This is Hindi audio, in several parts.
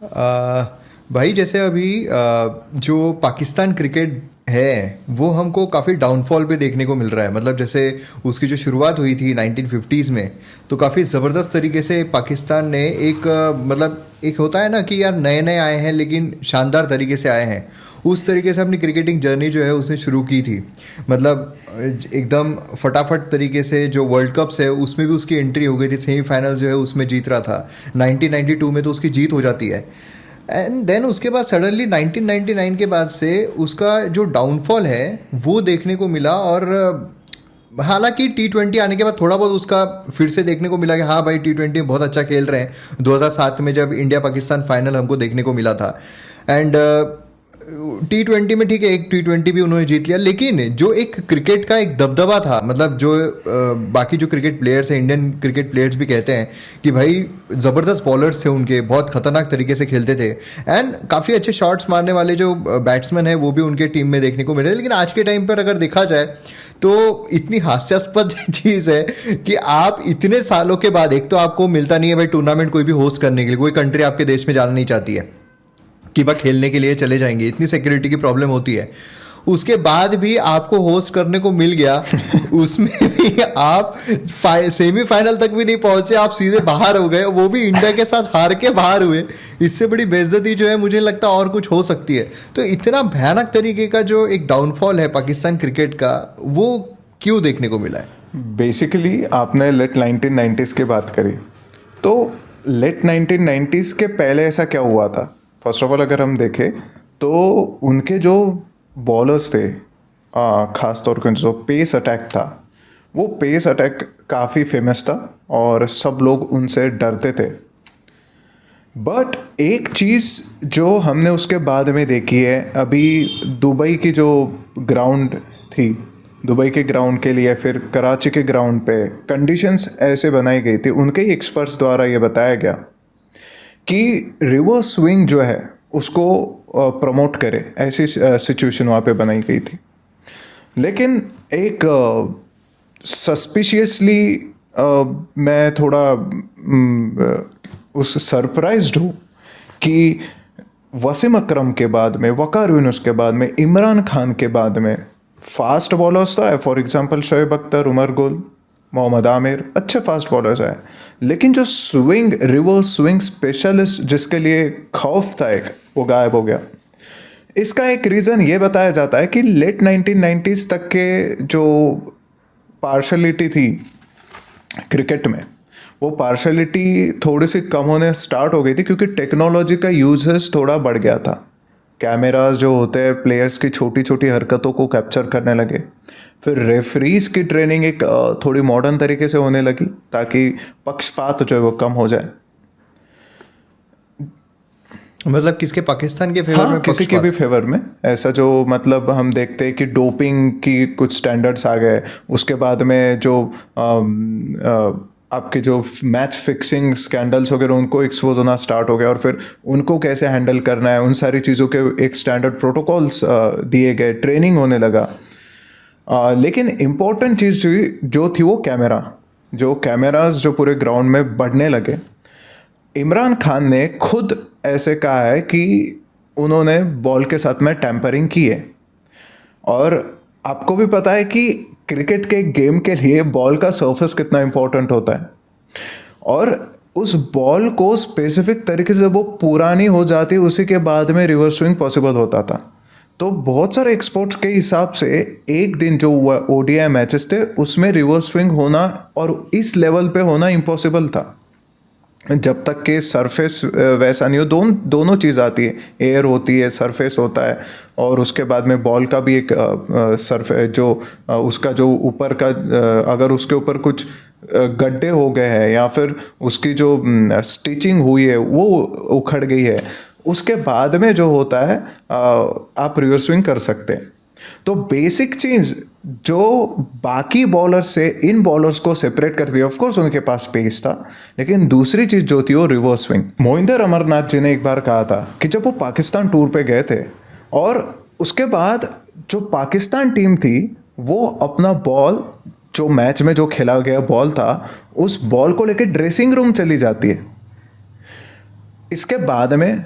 भाई जैसे अभी जो पाकिस्तान क्रिकेट है वो हमको काफ़ी डाउनफॉल पे देखने को मिल रहा है। मतलब जैसे उसकी जो शुरुआत हुई थी 1950s में, तो काफ़ी ज़बरदस्त तरीके से पाकिस्तान ने एक मतलब एक होता है ना कि यार नए नए आए हैं लेकिन शानदार तरीके से आए हैं, उस तरीके से अपनी क्रिकेटिंग जर्नी जो है उसने शुरू की थी। मतलब एकदम फटाफट तरीके से जो वर्ल्ड कप्स है उसमें भी उसकी एंट्री हो गई थी, सेमीफाइनल जो है उसमें जीत रहा था। 1992 में तो उसकी जीत हो जाती है। एंड देन उसके बाद सडनली 1999 के बाद से उसका जो डाउनफॉल है वो देखने को मिला। और हालांकि T20 आने के बाद थोड़ा बहुत उसका फिर से देखने को मिला कि हाँ भाई T20 में बहुत अच्छा खेल रहे हैं। 2007 में जब इंडिया पाकिस्तान फाइनल हमको देखने को मिला था। एंड T20 में ठीक है, एक T20 भी उन्होंने जीत लिया, लेकिन जो एक क्रिकेट का एक दबदबा था, मतलब जो बाकी जो क्रिकेट प्लेयर्स हैं, इंडियन क्रिकेट प्लेयर्स भी कहते हैं कि भाई ज़बरदस्त बॉलर्स थे उनके, बहुत खतरनाक तरीके से खेलते थे। एंड काफ़ी अच्छे शॉट्स मारने वाले जो बैट्समैन हैं वो भी उनके टीम में देखने को मिले। लेकिन आज के टाइम पर अगर देखा जाए तो इतनी हास्यास्पद चीज़ है कि आप इतने सालों के बाद, एक तो आपको मिलता नहीं है भाई टूर्नामेंट कोई भी होस्ट करने के लिए, कोई कंट्री आपके देश में जाना नहीं चाहती है कि वह खेलने के लिए चले जाएंगे, इतनी सिक्योरिटी की प्रॉब्लम होती है। उसके बाद भी आपको होस्ट करने को मिल गया, उसमें भी आप सेमीफाइनल तक भी नहीं पहुंचे, आप सीधे बाहर हो गए, वो भी इंडिया के साथ हार के बाहर हुए। इससे बड़ी बेइज्जती जो है मुझे लगता है और कुछ हो सकती है। तो इतना भयानक तरीके का जो एक डाउनफॉल है पाकिस्तान क्रिकेट का, वो क्यों देखने को मिला है? बेसिकली आपने लेट 1990s की बात करी, तो लेट 1990s के पहले ऐसा क्या हुआ था? फर्स्ट ऑफ ऑल अगर हम देखें तो उनके जो बॉलर्स थे, ख़ास तौर पर जो पेस अटैक था, वो पेस अटैक काफ़ी फेमस था और सब लोग उनसे डरते थे। बट एक चीज़ जो हमने उसके बाद में देखी है, अभी दुबई की जो ग्राउंड थी, दुबई के ग्राउंड के लिए फिर कराची के ग्राउंड पे कंडीशंस ऐसे बनाई गई थी, उनके ही एक्सपर्ट्स द्वारा ये बताया गया कि रिवर्स स्विंग जो है उसको प्रमोट करे, ऐसी सिचुएशन वहाँ पे बनाई गई थी। लेकिन एक सस्पिशियसली मैं थोड़ा उस सरप्राइज्ड हूँ कि वसीम अकरम के बाद में, वकार यूनुस के बाद में, इमरान खान के बाद में फास्ट बॉलर्स तो है। फॉर एग्जांपल शोएब अख्तर, उमर गुल, मोहम्मद आमिर, अच्छे फास्ट बॉलर्स हैं। लेकिन जो स्विंग, रिवर्स स्विंग स्पेशलिस्ट जिसके लिए खौफ था एक, वो गायब हो गया। इसका एक रीज़न ये बताया जाता है कि लेट 1990s तक के जो पार्शलिटी थी क्रिकेट में, वो पार्शलिटी थोड़ी सी कम होने स्टार्ट हो गई थी क्योंकि टेक्नोलॉजी का यूजेस थोड़ा बढ़ गया था। कैमरास जो होते हैं प्लेयर्स की छोटी छोटी हरकतों को कैप्चर करने लगे। फिर रेफरीज की ट्रेनिंग एक थोड़ी मॉडर्न तरीके से होने लगी ताकि पक्षपात जो है वो कम हो जाए। मतलब किसके, पाकिस्तान के फेवर हाँ, में किसी के भी फेवर में। ऐसा जो मतलब हम देखते हैं कि डोपिंग की कुछ स्टैंडर्ड्स आ गए, उसके बाद में जो आपके जो मैच फिक्सिंग स्कैंडल्स वगैरह उनको एक्सपोज होना स्टार्ट हो गया, और फिर उनको कैसे हैंडल करना है, उन सारी चीज़ों के एक स्टैंडर्ड प्रोटोकॉल्स दिए गए, ट्रेनिंग होने लगा। लेकिन इम्पोर्टेंट चीज़ जो थी वो कैमरा, जो कैमरास जो पूरे ग्राउंड में बढ़ने लगे। इमरान खान ने खुद ऐसे कहा है कि उन्होंने बॉल के साथ में टैंपरिंग की है, और आपको भी पता है कि क्रिकेट के गेम के लिए बॉल का सरफेस कितना इंपॉर्टेंट होता है, और उस बॉल को स्पेसिफिक तरीके से वो पुरानी हो जाती, उसी के बाद में रिवर्स स्विंग पॉसिबल होता था। तो बहुत सारे एक्सपर्ट्स के हिसाब से एक दिन जो ओडीआई मैचेस थे उसमें रिवर्स स्विंग होना और इस लेवल पे होना इम्पॉसिबल था, जब तक कि सरफेस वैसा नहीं हो। दोनों चीज़ आती है, एयर होती है, सरफेस होता है, और उसके बाद में बॉल का भी एक सरफेस जो उसका जो ऊपर का अगर उसके ऊपर कुछ गड्ढे हो गए हैं या फिर उसकी जो स्टिचिंग हुई है वो उखड़ गई है, उसके बाद में जो होता है आप रिवर्स स्विंग कर सकते हैं। तो बेसिक चीज़ जो बाकी बॉलर से इन बॉलर्स को सेपरेट करती है, ऑफ कोर्स उनके पास पेस था, लेकिन दूसरी चीज़ जो थी वो रिवर्स स्विंग। मोहिंदर अमरनाथ जी ने एक बार कहा था कि जब वो पाकिस्तान टूर पे गए थे और उसके बाद जो पाकिस्तान टीम थी वो अपना बॉल, जो मैच में जो खेला गया बॉल था, उस बॉल को लेकर ड्रेसिंग रूम चली जाती है। इसके बाद में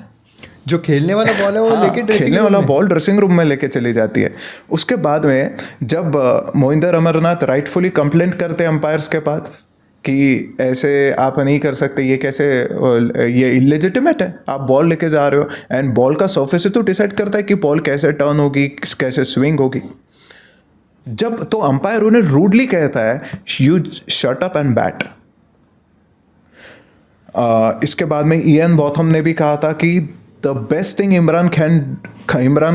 जो खेलने वाला बॉल है वो हाँ, लेके ड्रेसिंग खेलने रूम वाला में। बॉल ड्रेसिंग रूम में लेके चली जाती है। उसके बाद में जब मोहिंदर अमरनाथ राइटफुली कंप्लेंट करते हैं अंपायर्स के पास कि ऐसे आप नहीं कर सकते, ये कैसे, ये इलेजिटिमेट है, आप बॉल लेके जा रहे हो, एंड बॉल का सरफेस तो डिसाइड करता है कि बॉल कैसे टर्न होगी, कैसे स्विंग होगी। जब तो अंपायर उन्हें रूडली कहता है you shut up and bat. इसके बाद में इयन बॉथम ने भी कहा था कि the best thing Imran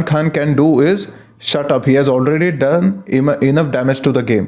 Khan can do is shut up, he has already done enough damage to the game.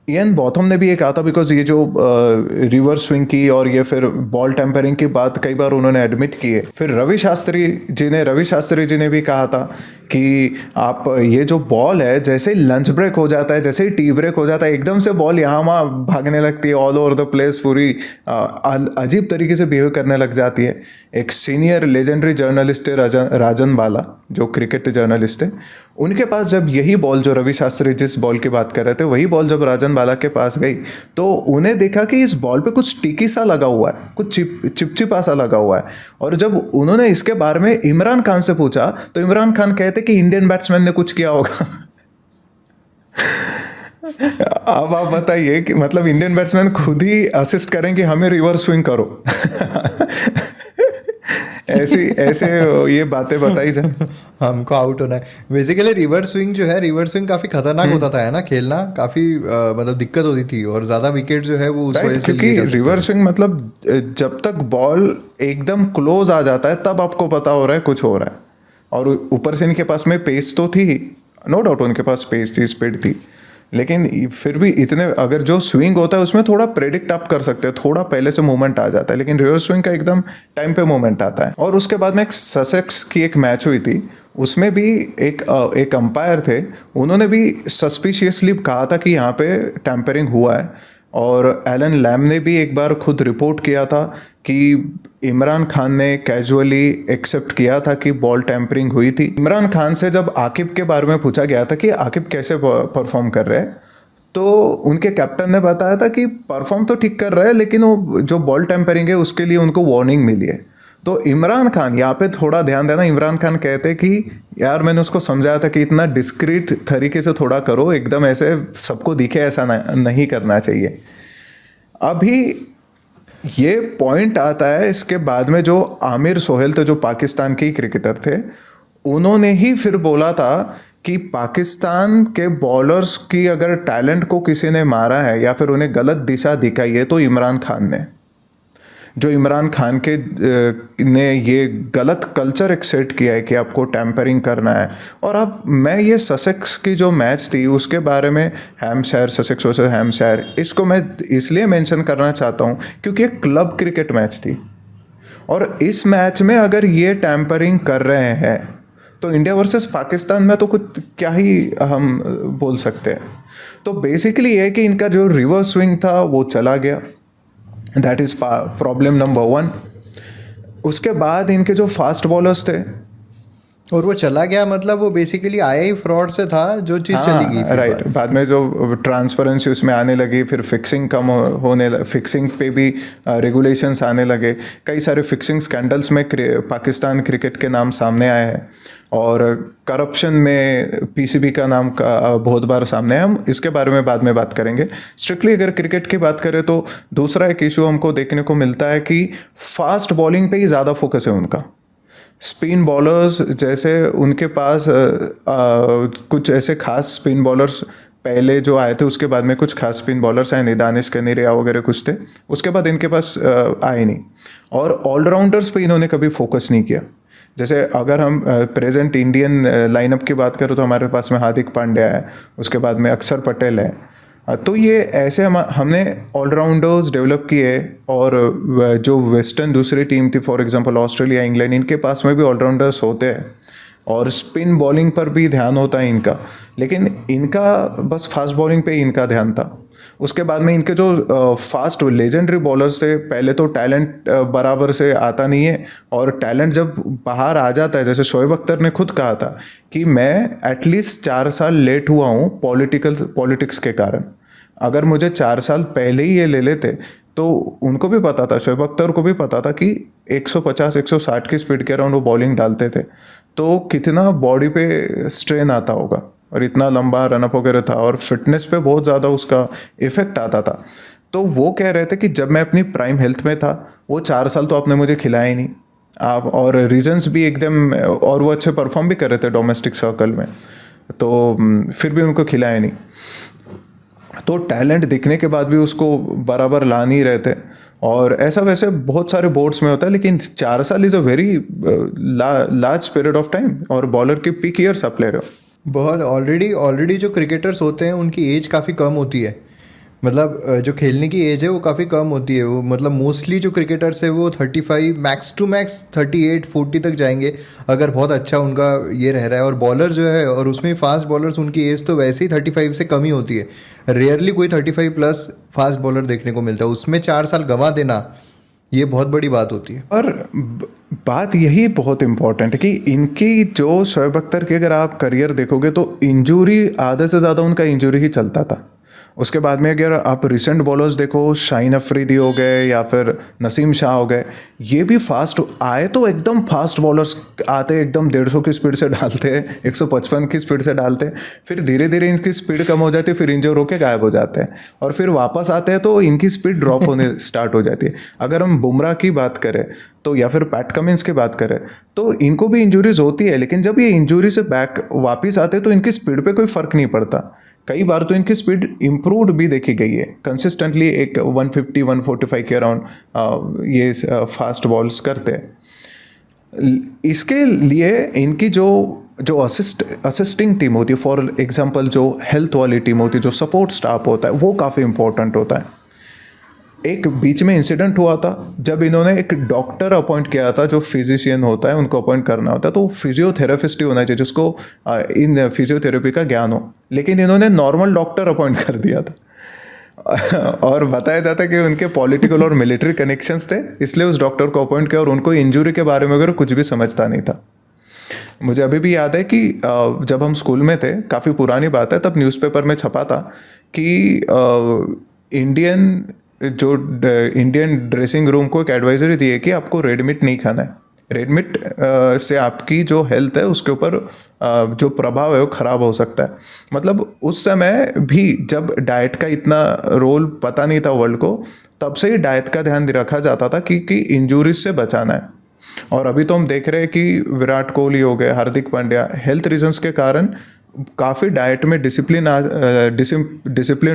Ian Botham ने भी ये कहा था, बिकॉज ये जो रिवर्स स्विंग की और ये फिर बॉल टेम्परिंग की बात कई बार उन्होंने एडमिट की है। फिर रवि शास्त्री जी ने भी कहा था कि आप ये जो बॉल है, जैसे ही लंच ब्रेक हो जाता है, जैसे ही टी ब्रेक हो जाता है, एकदम से बॉल यहाँ वहाँ भागने लगती है, ऑल ओवर द प्लेस, पूरी अजीब तरीके से बिहेव करने लग जाती है। एक सीनियर लेजेंडरी जर्नलिस्ट थे राजन बाला, जो क्रिकेट जर्नलिस्ट थे, उनके पास जब यही बॉल, जो रवि शास्त्री जिस बॉल की बात कर रहे थे, वही बॉल जब राजन बाला के पास गई तो उन्हें देखा कि इस बॉल पे कुछ टिकी सा लगा हुआ है, कुछ चिपचिपा सा लगा हुआ है। और जब उन्होंने इसके बारे में इमरान खान से पूछा तो इमरान खान कहते कि इंडियन बैट्समैन ने कुछ किया होगा। अब आप बताइए कि मतलब इंडियन बैट्समैन खुद ही असिस्ट करें कि हमें रिवर्स स्विंग करो। ऐसे ये बातें बताई जाए। हमको आउट होना है। बेसिकली रिवर्स स्विंग जो है, रिवर्स स्विंग काफी खतरनाक होता था, है ना, खेलना काफी मतलब दिक्कत होती थी, और ज्यादा विकेट जो है वो उस वजह से क्योंकि लिए जाते थे। रिवर्स स्विंग मतलब जब तक बॉल एकदम क्लोज आ जाता है तब आपको पता हो रहा है कुछ हो रहा है। और ऊपर से इनके पास में पेस तो थी, नो डाउट उनके पास पेस थी, स्पीड थी, लेकिन फिर भी इतने, अगर जो स्विंग होता है उसमें थोड़ा प्रेडिक्ट आप कर सकते हैं, थोड़ा पहले से मूवमेंट आ जाता है, लेकिन रिवर्स स्विंग का एकदम टाइम पे मूवमेंट आता है। और उसके बाद में एक ससेक्स की एक मैच हुई थी, उसमें भी एक अंपायर थे, उन्होंने भी सस्पिशियसली कहा था कि यहाँ पे टैम्परिंग हुआ है। और एलन लैम ने भी एक बार खुद रिपोर्ट किया था कि इमरान खान ने कैजुअली एक्सेप्ट किया था कि बॉल टैम्परिंग हुई थी। इमरान खान से जब आकिब के बारे में पूछा गया था कि आकिब कैसे परफॉर्म कर रहे हैं, तो उनके कैप्टन ने बताया था कि परफॉर्म तो ठीक कर रहा है, लेकिन वो जो बॉल टैम्परिंग है उसके लिए उनको वार्निंग मिली है। तो इमरान खान, यहाँ पे थोड़ा ध्यान देना, इमरान खान कहते कि यार मैंने उसको समझाया था कि इतना डिस्क्रीट तरीके से थोड़ा करो, एकदम ऐसे सबको दिखे ऐसा नहीं करना चाहिए। अभी ये पॉइंट आता है इसके बाद में, जो आमिर सोहेल थे, जो पाकिस्तान के क्रिकेटर थे, उन्होंने ही फिर बोला था कि पाकिस्तान के बॉलर्स की अगर टैलेंट को किसी ने मारा है या फिर उन्हें गलत दिशा दिखाई है तो इमरान खान ने, जो इमरान खान के ने ये गलत कल्चर एक सेट किया है कि आपको टैम्परिंग करना है। और अब मैं ये ससेक्स की जो मैच थी उसके बारे में, हैम्पशायर, ससेक्स वर्सेस हैम्पशायर, इसको मैं इसलिए मेंशन करना चाहता हूँ क्योंकि एक क्लब क्रिकेट मैच थी, और इस मैच में अगर ये टैम्परिंग कर रहे हैं तो इंडिया वर्सेस पाकिस्तान में तो कुछ क्या ही हम बोल सकते हैं। तो बेसिकली ये है कि इनका जो रिवर्स स्विंग था वो चला गया, दैट इज़ प्रॉब्लम नंबर 1। उसके बाद इनके जो फास्ट बॉलर्स थे, और वो चला गया मतलब वो बेसिकली आया ही फ्रॉड से था, जो चीज़ चली गई फिर राइट। बाद में जो ट्रांसपेरेंसी उसमें आने लगी, फिर फिक्सिंग कम होने, फिक्सिंग पे भी रेगुलेशंस आने लगे, कई सारे फिक्सिंग स्कैंडल्स में पाकिस्तान क्रिकेट के नाम सामने आए हैं, और करप्शन में पीसीबी का नाम बहुत बार सामने है। हम इसके बारे में बाद में बात करेंगे। स्ट्रिक्टली अगर क्रिकेट की बात करें तो दूसरा एक इशू हमको देखने को मिलता है कि फास्ट बॉलिंग पे ही ज़्यादा फोकस है उनका। स्पिन बॉलर्स जैसे उनके पास कुछ ऐसे खास स्पिन बॉलर्स पहले जो आए थे, उसके बाद में कुछ खास स्पिन बॉलर्स आए नहीं, दानिश कनेरिया वगैरह कुछ थे, उसके बाद इनके पास आए नहीं। और ऑलराउंडर्स पे इन्होंने कभी फोकस नहीं किया। जैसे अगर हम प्रेजेंट इंडियन लाइनअप की बात करें तो हमारे पास में हार्दिक पांड्या है, उसके बाद में अक्षर पटेल है, तो ये ऐसे हमने ऑलराउंडर्स डेवलप किए। और जो वेस्टर्न दूसरी टीम थी, फॉर एग्जांपल ऑस्ट्रेलिया, इंग्लैंड, इनके पास में भी ऑलराउंडर्स होते हैं और स्पिन बॉलिंग पर भी ध्यान होता है इनका, लेकिन इनका बस फास्ट बॉलिंग पे इनका ध्यान था। उसके बाद में इनके जो फास्ट लेजेंडरी बॉलर्स थे, पहले तो टैलेंट बराबर से आता नहीं है, और टैलेंट जब बाहर आ जाता है, जैसे शोएब अख्तर ने खुद कहा था कि मैं एटलीस्ट 4 साल लेट हुआ हूँ पॉलिटिक्स के कारण, अगर मुझे 4 साल पहले ही ये ले लेते तो उनको भी पता था, शोएब अख्तर को भी पता था कि 150-160 की स्पीड के अराउंड वो बॉलिंग डालते थे, तो कितना बॉडी पे स्ट्रेन आता होगा, और इतना लंबा रनअप वगैरह था और फिटनेस पे बहुत ज़्यादा उसका इफेक्ट आता था। तो वो कह रहे थे कि जब मैं अपनी प्राइम हेल्थ में था, वो 4 साल तो आपने मुझे खिलाया ही नहीं आप, और रीजंस भी एकदम, और वो अच्छे परफॉर्म भी कर रहे थे डोमेस्टिक सर्कल में, तो फिर भी उनको खिलाया नहीं। तो टैलेंट दिखने के बाद भी उसको बराबर ला नहीं रहे थे। और ऐसा वैसे बहुत सारे बोर्ड्स में होता है, लेकिन 4 साल is a very large period of time, और बॉलर की पीक ईयर्स आप ले रहे हो। बहुत ऑलरेडी ऑलरेडी जो क्रिकेटर्स होते हैं उनकी एज काफ़ी कम होती है, मतलब जो खेलने की एज है वो काफ़ी कम होती है। वो मतलब मोस्टली जो क्रिकेटर्स है वो 35 मैक्स टू मैक्स 38-40 तक जाएंगे अगर बहुत अच्छा उनका ये रह रहा है। और बॉलर जो है, और उसमें फास्ट बॉलर्स, उनकी एज तो वैसे ही 35 से कम ही होती है। रेयरली कोई 35 प्लस फास्ट बॉलर देखने को मिलता है, उसमें 4 साल गंवा देना ये बहुत बड़ी बात होती है। और बात यही बहुत इंपॉर्टेंट है कि इनकी जो शोएब अख्तर की अगर आप करियर देखोगे तो इंजरी, आधे से ज़्यादा उनका इंजरी ही चलता था। उसके बाद में अगर आप रिसेंट बॉलर्स देखो, शाहीन अफरीदी हो गए या फिर नसीम शाह हो गए, ये भी फास्ट आए तो एकदम फास्ट बॉलर्स आते, एकदम 150 की स्पीड से डालते हैं, 155 की स्पीड से डालते हैं, फिर धीरे धीरे इनकी स्पीड कम हो जाती है, फिर इंजर होकर गायब हो जाते हैं, और फिर वापस आते हैं तो इनकी स्पीड ड्रॉप होने स्टार्ट हो जाती है। अगर हम बुमराह की बात करें तो, या फिर पैट कमिंस की बात करें तो, इनको भी इंजरीज होती है, लेकिन जब ये इंजरी से बैक वापस आते हैं तो इनकी स्पीड पे कोई फ़र्क नहीं पड़ता। कई बार तो इनकी स्पीड इम्प्रूव्ड भी देखी गई है कंसिस्टेंटली, एक 150-145 के अराउंड ये फास्ट बॉल्स करते हैं। इसके लिए इनकी जो जो असिस्टिंग टीम होती है, फॉर एग्जांपल जो हेल्थ वाली टीम होती है, जो सपोर्ट स्टाफ होता है, वो काफ़ी इंपॉर्टेंट होता है। एक बीच में इंसिडेंट हुआ था जब इन्होंने एक डॉक्टर अपॉइंट किया था, जो फिजिशियन होता है उनको अपॉइंट करना होता है, तो फिजियोथेरेपिस्ट ही होना चाहिए जिसको इन फिजियोथेरेपी का ज्ञान हो, लेकिन इन्होंने नॉर्मल डॉक्टर अपॉइंट कर दिया था। और बताया जाता है कि उनके पॉलिटिकल और मिलिट्री कनेक्शंस थे, इसलिए उस डॉक्टर को अपॉइंट किया, और उनको इंजरी के बारे में वगैरह कुछ भी समझता नहीं था। मुझे अभी भी याद है कि जब हम स्कूल में थे, काफ़ी पुरानी बात है, तब न्यूज़पेपर में छपा था कि इंडियन ड्रेसिंग रूम को एक एडवाइजरी दी है कि आपको रेड मीट नहीं खाना है। रेड मीट से आपकी जो हेल्थ है उसके ऊपर जो प्रभाव है वो ख़राब हो सकता है। मतलब उस समय भी जब डाइट का इतना रोल पता नहीं था वर्ल्ड को, तब से ही डाइट का ध्यान रखा जाता था कि इंजूरीज से बचाना है। और अभी तो हम देख रहे हैं कि विराट कोहली हो गए, हार्दिक पांड्या, हेल्थ रीजंस के कारण काफ़ी डाइट में डिसिप्लिन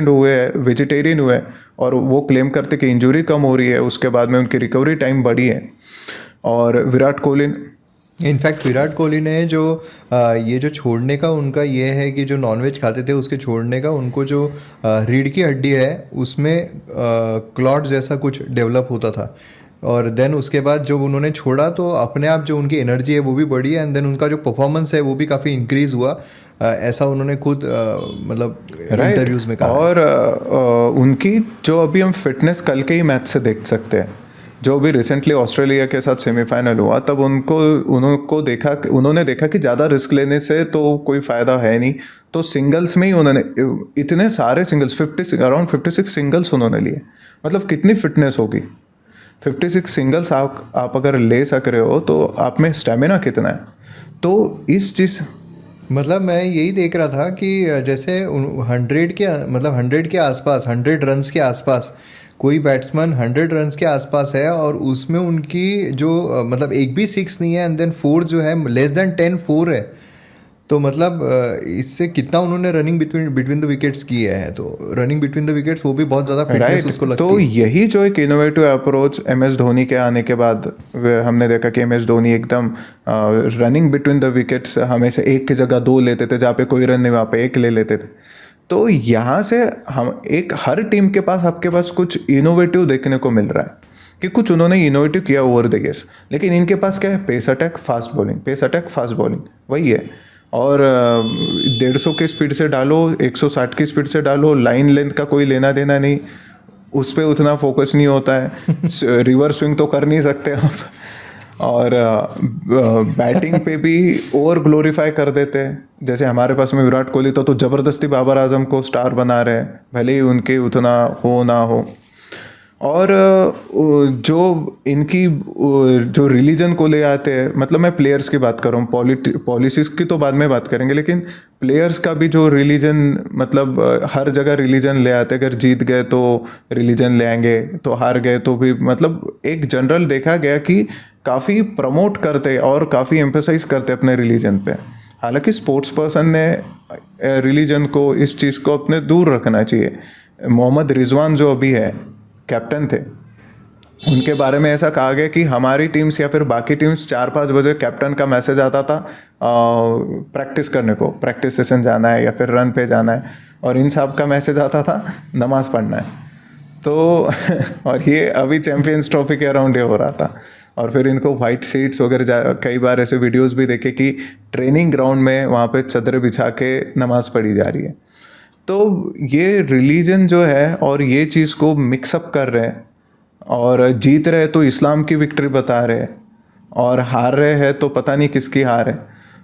हुए, वेजिटेरियन हुए, और वो क्लेम करते कि इंजरी कम हो रही है, उसके बाद में उनकी रिकवरी टाइम बढ़ी है। और विराट कोहली, इनफैक्ट विराट कोहली ने जो ये जो छोड़ने का उनका ये है कि जो नॉनवेज खाते थे उसके छोड़ने का, उनको जो रीढ़ की हड्डी है उसमें क्लॉट जैसा कुछ डेवलप होता था, और देन उसके बाद जब उन्होंने छोड़ा तो अपने आप जो उनकी एनर्जी है वो भी बढ़ी है, एंड देन उनका जो परफॉर्मेंस है वो भी काफ़ी इंक्रीज हुआ। ऐसा उन्होंने खुद मतलब इंटरव्यूज़ में कहा। और उनकी जो अभी हम फिटनेस कल के ही मैच से देख सकते हैं, जो भी रिसेंटली ऑस्ट्रेलिया के साथ सेमीफाइनल हुआ, तब उन्होंने देखा कि ज़्यादा रिस्क लेने से तो कोई फ़ायदा है नहीं, तो सिंगल्स में ही उन्होंने इतने सारे सिंगल्स, अराउंड 56 सिंगल्स उन्होंने लिए। मतलब कितनी फिटनेस होगी, 56 सिंगल्स आप अगर ले सक रहे हो तो आप में स्टेमिना कितना है। तो इस चीज़, मतलब मैं यही देख रहा था कि जैसे 100 के, मतलब 100 के आसपास, 100 रन्स के आसपास कोई बैट्समैन 100 रन्स के आसपास है, और उसमें उनकी जो मतलब एक भी 6 नहीं है, एंड देन 4 जो है लेस देन 10 4 है, तो मतलब इससे कितना उन्होंने रनिंग बिटवीन द विकेट्स की है। तो रनिंग बिटवीन द विकेट्स वो भी बहुत ज़्यादा फिटनेस उसको लगती तो है। यही जो एक इनोवेटिव अप्रोच MS धोनी के आने के बाद हमने देखा कि MS धोनी एकदम रनिंग बिटवीन द विकेट्स हमेशा एक की जगह 2 लेते थे, जहाँ पे कोई रन नहीं वहाँ पे 1 ले लेते थे। तो यहाँ से हम हर टीम के पास, आपके पास कुछ इनोवेटिव देखने को मिल रहा है कि कुछ उन्होंने इनोवेटिव किया ओवर द ईयर्स, लेकिन इनके पास क्या है, pace attack fast bowling, pace attack fast bowling, वही है। और 150 की स्पीड से डालो, 160 की स्पीड से डालो, लाइन लेंथ का कोई लेना देना नहीं, उस पर उतना फोकस नहीं होता है। रिवर्स स्विंग तो कर नहीं सकते आप, और बैटिंग पे भी ओवर ग्लोरीफाई कर देते हैं। जैसे हमारे पास में विराट कोहली तो ज़बरदस्ती बाबर आजम को स्टार बना रहे हैं, भले ही उनके उतना हो ना हो। और जो इनकी जो रिलीजन को ले आते हैं, मतलब मैं प्लेयर्स की बात कर रहा हूँ, पॉलिसीज़ की तो बाद में बात करेंगे, लेकिन प्लेयर्स का भी जो रिलीजन, मतलब हर जगह रिलीजन ले आते हैं। अगर जीत गए तो रिलीजन ले आएंगे, तो हार गए तो भी, मतलब एक जनरल देखा गया कि काफ़ी प्रमोट करते और काफ़ी एम्फेसाइज करते अपने रिलीजन पे। हालांकि स्पोर्ट्स पर्सन ने रिलीजन को, इस चीज़ को अपने दूर रखना चाहिए। मोहम्मद रिजवान जो अभी है, कैप्टन थे, उनके बारे में ऐसा कहा गया कि हमारी टीम्स या फिर बाकी टीम्स 4-5 बजे कैप्टन का मैसेज आता था प्रैक्टिस करने को, प्रैक्टिस सेशन जाना है या फिर रन पे जाना है, और इन सब का मैसेज आता था नमाज पढ़ना है। तो और ये अभी चैंपियंस ट्रॉफी के अराउंड ये हो रहा था। और फिर इनको वाइट सीट्स वगैरह, कई बार ऐसे वीडियोस भी देखे कि ट्रेनिंग ग्राउंड में वहाँ पे चद्दर बिछा के नमाज पढ़ी जा रही है। तो ये रिलीजन जो है और ये चीज़ को मिक्सअप कर रहे हैं, और जीत रहे तो इस्लाम की विक्ट्री बता रहे हैं, और हार रहे हैं तो पता नहीं किसकी हार है।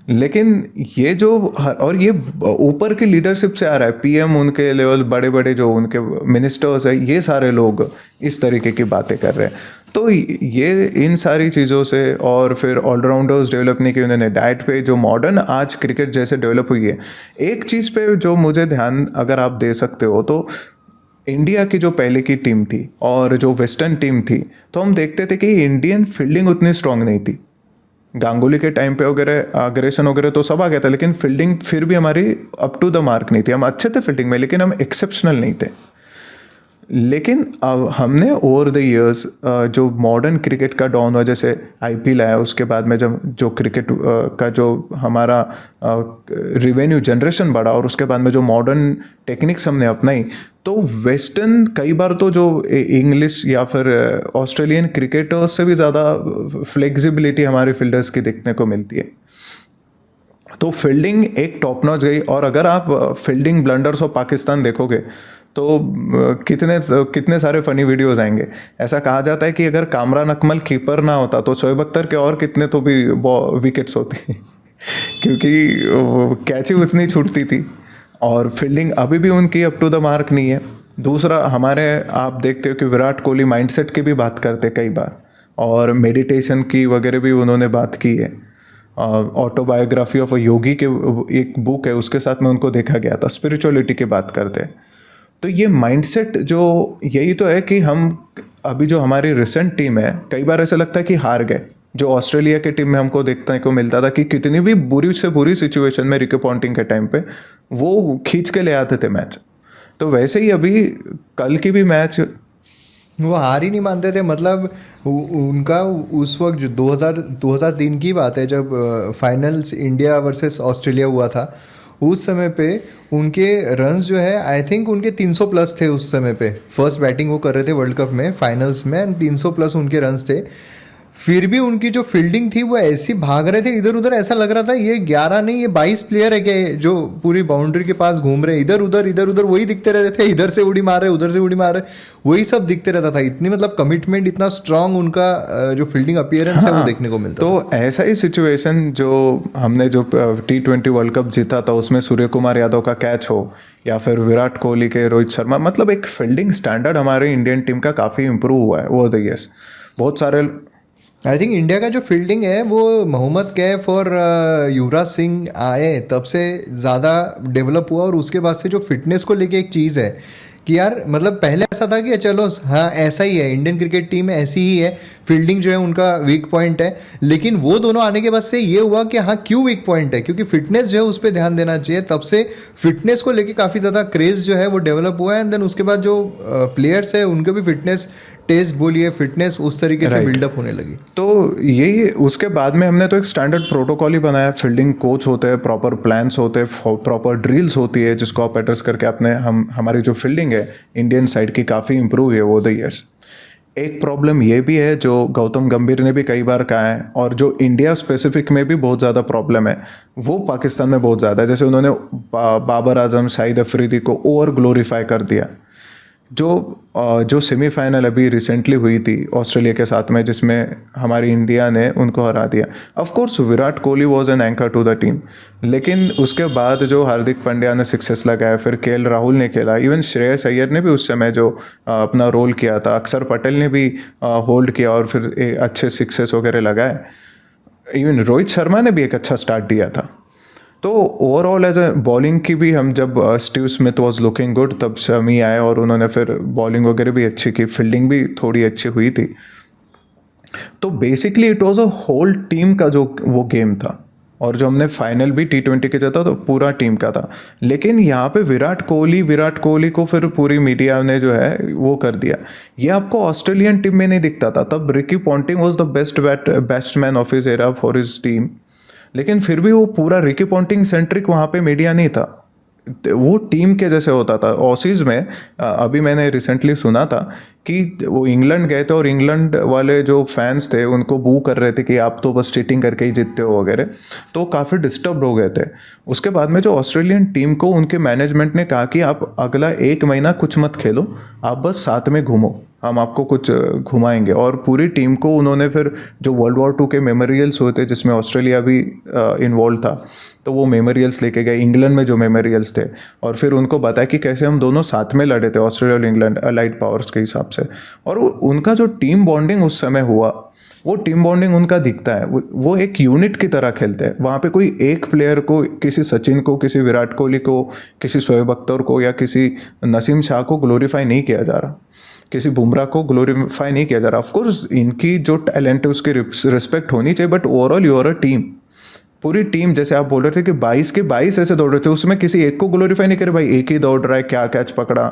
लेकिन ये जो, और ये ऊपर की लीडरशिप से आ रहा है, पीएम, उनके लेवल बड़े बड़े जो उनके मिनिस्टर्स है, ये सारे लोग इस तरीके की बातें कर रहे हैं। तो ये इन सारी चीज़ों से, और फिर ऑलराउंडर्स डेवलप नहीं किए उन्होंने, डाइट पे जो मॉडर्न आज क्रिकेट जैसे डेवलप हुई है। एक चीज़ पे जो मुझे ध्यान अगर आप दे सकते हो, तो इंडिया की जो पहले की टीम थी और जो वेस्टर्न टीम थी, तो हम देखते थे कि इंडियन फील्डिंग उतनी स्ट्रांग नहीं थी। गांगुली के टाइम पे वगैरह अग्रेशन वगैरह तो सब आ गया था, लेकिन फील्डिंग फिर भी हमारी अप टू द मार्क नहीं थी। हम अच्छे थे फील्डिंग में, लेकिन हम एक्सेप्शनल नहीं थे। लेकिन अब हमने ओवर द इयर्स जो मॉडर्न क्रिकेट का डाउन हुआ, जैसे आईपीएल आया, उसके बाद में जब जो क्रिकेट का जो हमारा रिवेन्यू जनरेशन बढ़ा, और उसके बाद में जो मॉडर्न टेक्निक्स हमने अपनाई, तो वेस्टर्न कई बार तो जो इंग्लिश या फिर ऑस्ट्रेलियन क्रिकेटर्स से भी ज़्यादा फ्लेक्सिबिलिटी हमारे फील्डर्स की देखने को मिलती है। तो फील्डिंग एक टॉप नॉच गई। और अगर आप फील्डिंग ब्लंडर्स ऑफ पाकिस्तान देखोगे, तो कितने कितने सारे फनी वीडियोस आएंगे। ऐसा कहा जाता है कि अगर कामरान अकमल कीपर ना होता तो शोएब अख्तर के और कितने तो भी विकेट्स होती क्योंकि कैच ही उतनी छूटती थी। और फील्डिंग अभी भी उनकी अप टू द मार्क नहीं है। दूसरा, हमारे आप देखते हो कि विराट कोहली माइंडसेट की भी बात करते कई बार, और मेडिटेशन की वगैरह भी उन्होंने बात की है। ऑटोबायोग्राफी ऑफ अ योगी के एक बुक है, उसके साथ में उनको देखा गया था, स्पिरिचुअलिटी की बात करते हैं। तो ये माइंडसेट जो, यही तो है कि हम अभी जो हमारी रिसेंट टीम है, कई बार ऐसा लगता है कि हार गए। जो ऑस्ट्रेलिया की टीम में हमको देखने को मिलता था कि कितनी भी बुरी से बुरी सिचुएशन में रिकी पॉन्टिंग के टाइम पे वो खींच के ले आते थे मैच। तो वैसे ही अभी कल की भी मैच, वो हार ही नहीं मानते थे। मतलब उनका उस वक्त जो 2003 की बात है, जब फाइनल्स इंडिया वर्सेस ऑस्ट्रेलिया हुआ था, उस समय पे उनके रन्स जो है, आई थिंक उनके 300 प्लस थे उस समय पे। फर्स्ट बैटिंग वो कर रहे थे वर्ल्ड कप में, फाइनल्स में, 300 प्लस उनके रन्स थे। फिर भी उनकी जो फील्डिंग थी वो ऐसी भाग रहे थे इधर उधर, ऐसा लग रहा था ये 11 नहीं, ये 22 प्लेयर है क्या जो पूरी बाउंड्री के पास घूम रहे, इधर उधर वही दिखते रहते थे। इधर से उड़ी मार रहे, उधर से उड़ी मार रहे, वही सब दिखते रहता था। इतनी मतलब कमिटमेंट, इतना स्ट्रांग उनका जो फील्डिंग अपीयरेंस है वो देखने को मिलता। तो ऐसा ही सिचुएशन जो हमने जो T20 वर्ल्ड कप जीता था, उसमें सूर्य कुमार यादव का कैच हो, या फिर विराट कोहली के, रोहित शर्मा, मतलब एक फील्डिंग स्टैंडर्ड हमारे इंडियन टीम का काफ़ी इंप्रूव हुआ है ओवर द ईयर्स। बहुत सारे, आई थिंक इंडिया का जो फील्डिंग है वो मोहम्मद कैफ और युवराज सिंह आए तब से ज़्यादा डेवलप हुआ। और उसके बाद से जो फिटनेस को लेके एक चीज़ है कि यार, मतलब पहले ऐसा था कि चलो हाँ ऐसा ही है, इंडियन क्रिकेट टीम ऐसी ही है, फील्डिंग जो है उनका वीक पॉइंट है। लेकिन वो दोनों आने के बाद से ये हुआ कि हाँ क्यों वीक पॉइंट है, क्योंकि फिटनेस जो है उस पर ध्यान देना चाहिए। तब से फिटनेस को लेके काफ़ी ज़्यादा क्रेज़ जो है वो डेवलप हुआ है। एंड देन उसके बाद जो प्लेयर्स है उनके भी फिटनेस टेस्ट बोलिए, फिटनेस उस तरीके से बिल्डअप होने लगी। तो यही उसके बाद में हमने तो एक स्टैंडर्ड प्रोटोकॉल ही बनाया। फील्डिंग कोच होते हैं, प्रॉपर प्लान्स होते हैं, प्रॉपर ड्रिल्स होती है, जिसको आप एड्रेस करके आपने हमारी जो फील्डिंग है इंडियन साइड की काफ़ी इंप्रूव है ओवर द ईयर्स। एक प्रॉब्लम ये भी है जो गौतम गंभीर ने भी कई बार कहा है, और जो इंडिया स्पेसिफिक में भी बहुत ज़्यादा प्रॉब्लम है, वो पाकिस्तान में बहुत ज़्यादा है। जैसे उन्होंने बाबर आजम, शाहिद अफरीदी को ओवर ग्लोरीफाई कर दिया जो सेमीफाइनल अभी रिसेंटली हुई थी ऑस्ट्रेलिया के साथ में, जिसमें हमारी इंडिया ने उनको हरा दिया, of course Virat Kohli was an anchor to the team, लेकिन उसके बाद जो हार्दिक पांड्या ने सक्सेस लगाया, फिर केएल राहुल ने खेला, इवन श्रेयस अय्यर ने भी उस समय जो अपना रोल किया था, अक्षर पटेल ने भी होल्ड किया और फिर अच्छे सिक्सेस वगैरह लगाए, इवन रोहित शर्मा ने भी एक अच्छा स्टार्ट दिया था। तो ओवरऑल एज ए बॉलिंग की भी हम जब Steve Smith was looking good तब शमी आए और उन्होंने फिर बॉलिंग वगैरह भी अच्छी की, फील्डिंग भी थोड़ी अच्छी हुई थी। तो basically it was a whole team का जो वो गेम था, और जो हमने फाइनल भी T20 के जीता तो पूरा टीम का था। लेकिन यहाँ पे विराट कोहली को फिर पूरी मीडिया ने जो है वो कर दिया। ये आपको ऑस्ट्रेलियन टीम में नहीं दिखता था तब। Ricky Ponting was the best man of his era for his team, लेकिन फिर भी वो पूरा रिकी पॉन्टिंग सेंट्रिक वहाँ पे मीडिया नहीं था, वो टीम के जैसे होता था। ऑसीज में अभी मैंने रिसेंटली सुना था कि वो इंग्लैंड गए थे और इंग्लैंड वाले जो फैंस थे उनको बू कर रहे थे कि आप तो बस चीटिंग करके ही जीतते हो वगैरह, तो काफ़ी डिस्टर्ब हो गए थे। उसके बाद में जो ऑस्ट्रेलियन टीम को उनके मैनेजमेंट ने कहा कि आप अगला 1 महीना कुछ मत खेलो, आप बस साथ में घूमो, हम आपको कुछ घुमाएंगे। और पूरी टीम को उन्होंने फिर जो वर्ल्ड वॉर 2 के मेमोरियल्स हुए थे जिसमें ऑस्ट्रेलिया भी इन्वॉल्व था, तो वो मेमोरियल्स लेके गए इंग्लैंड में जो मेमोरियल्स थे, और फिर उनको बताया कि कैसे हम दोनों साथ में लड़े थे, ऑस्ट्रेलिया और इंग्लैंड अलाइड पावर्स के हिसाब से। और उनका जो टीम बॉन्डिंग उस समय हुआ, वो टीम बॉन्डिंग उनका दिखता है, वो एक यूनिट की तरह खेलते हैं। वहाँ पे कोई एक प्लेयर को, किसी सचिन को, किसी विराट कोहली को, किसी शोएब अख्तर को या किसी नसीम शाह को ग्लोरीफाई नहीं किया जा रहा, किसी बुमराह को ग्लोरीफाई नहीं किया जा रहा। ऑफकोर्स इनकी जो टैलेंट है उसकी रिस्पेक्ट होनी चाहिए, but overall you are a team. पूरी टीम, जैसे आप बोल रहे थे कि 22 के 22 ऐसे दौड़ रहे थे, उसमें किसी एक को ग्लोरीफाई नहीं करे, भाई एक ही दौड़ रहा है, क्या कैच पकड़ा,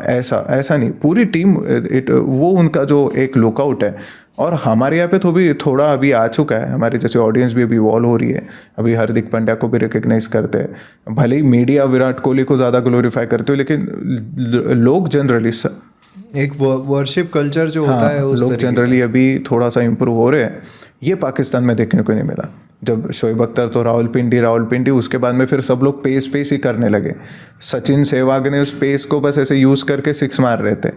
ऐसा नहीं, पूरी टीम वो उनका जो एक लुकआउट है। और हमारे यहाँ पे तो भी थोड़ा अभी आ चुका है, हमारी जैसे ऑडियंस भी अभी इवॉल्व हो रही है, अभी हार्दिक पांड्या को भी रिकग्नाइज करते हैं। भले ही मीडिया विराट कोहली को ज़्यादा ग्लोरीफाई करते हो, लेकिन लोग जनरली एक वर्शिप कल्चर जो होता है उस लोग तरीके जनरली अभी थोड़ा सा इम्प्रूव हो रहे हैं। ये पाकिस्तान में देखने को नहीं मिला। जब शोएब अख्तर तो रावलपिंडी, उसके बाद में फिर सब लोग पेस ही करने लगे। सचिन सहवाग ने उस पेस को बस ऐसे यूज़ करके 6 मार रहे थे।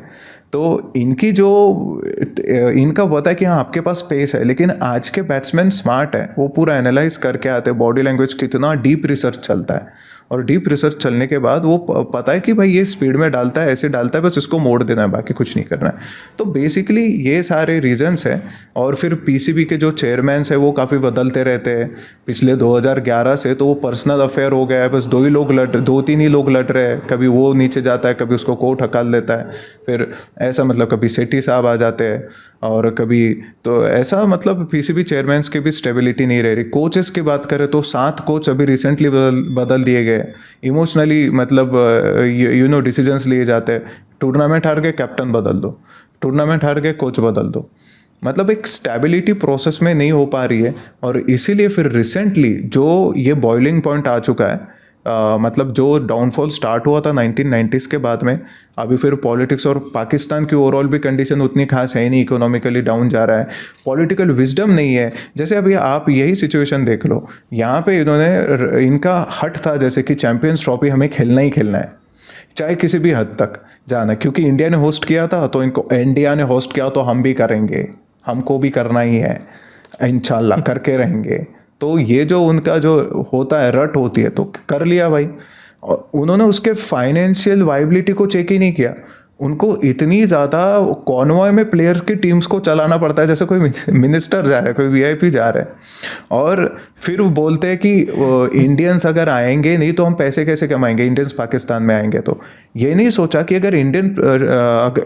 तो इनका पता है कि हाँ आपके पास पेस है, लेकिन आज के बैट्समैन स्मार्ट है, वो पूरा एनालाइज करके आते हैं, बॉडी लैंग्वेज कितना डीप रिसर्च चलता है, और डीप रिसर्च चलने के बाद वो पता है कि भाई ये स्पीड में डालता है, ऐसे डालता है, बस इसको मोड़ देना है, बाकी कुछ नहीं करना है। तो बेसिकली ये सारे रीजंस हैं। और फिर पीसीबी के जो चेयरमैन्स हैं वो काफ़ी बदलते रहते हैं पिछले 2011 से, तो वो पर्सनल अफेयर हो गया है, बस 2-3 ही लोग लड़ रहे हैं, कभी वो नीचे जाता है, कभी उसको कोर्ट हकाल देता है, फिर ऐसा मतलब कभी सेठी साहब आ जाते हैं, और कभी तो ऐसा मतलब पीसीबी चेयरमैन्स की भी स्टेबिलिटी नहीं रह रही। कोचेस की बात करें तो 7 कोच अभी रिसेंटली बदल दिए गए। इमोशनली मतलब डिसीजंस लिए जाते हैं, टूर्नामेंट हार गए कैप्टन बदल दो, टूर्नामेंट हार गए कोच बदल दो, मतलब एक स्टेबिलिटी प्रोसेस में नहीं हो पा रही है। और इसीलिए फिर रिसेंटली जो ये बॉइलिंग पॉइंट आ चुका है, मतलब जो डाउनफॉल स्टार्ट हुआ था 1990s के बाद में, अभी फिर पॉलिटिक्स और पाकिस्तान की ओवरऑल भी कंडीशन उतनी खास है नहीं, इकोनॉमिकली डाउन जा रहा है, पॉलिटिकल विजडम नहीं है। जैसे अभी आप यही सिचुएशन देख लो, यहाँ पे इनका हट था जैसे कि चैंपियंस ट्रॉफी हमें खेलना ही खेलना है, चाहे किसी भी हद तक जाना, क्योंकि इंडिया ने होस्ट किया था, तो इनको इंडिया ने होस्ट किया तो हम भी करेंगे, हमको भी करना ही है, इंशाल्लाह करके रहेंगे। तो ये जो उनका जो होता है, रट होती है, तो कर लिया भाई। और उन्होंने उसके फाइनेंशियल वाइबिलिटी को चेक ही नहीं किया। उनको इतनी ज़्यादा कॉन्वॉय में प्लेयर्स की टीम्स को चलाना पड़ता है, जैसे कोई मिनिस्टर जा रहा है, कोई वीआईपी जा रहा है, और फिर वो बोलते हैं कि इंडियंस अगर आएंगे नहीं तो हम पैसे कैसे कमाएंगे, इंडियंस पाकिस्तान में आएंगे। तो ये नहीं सोचा कि अगर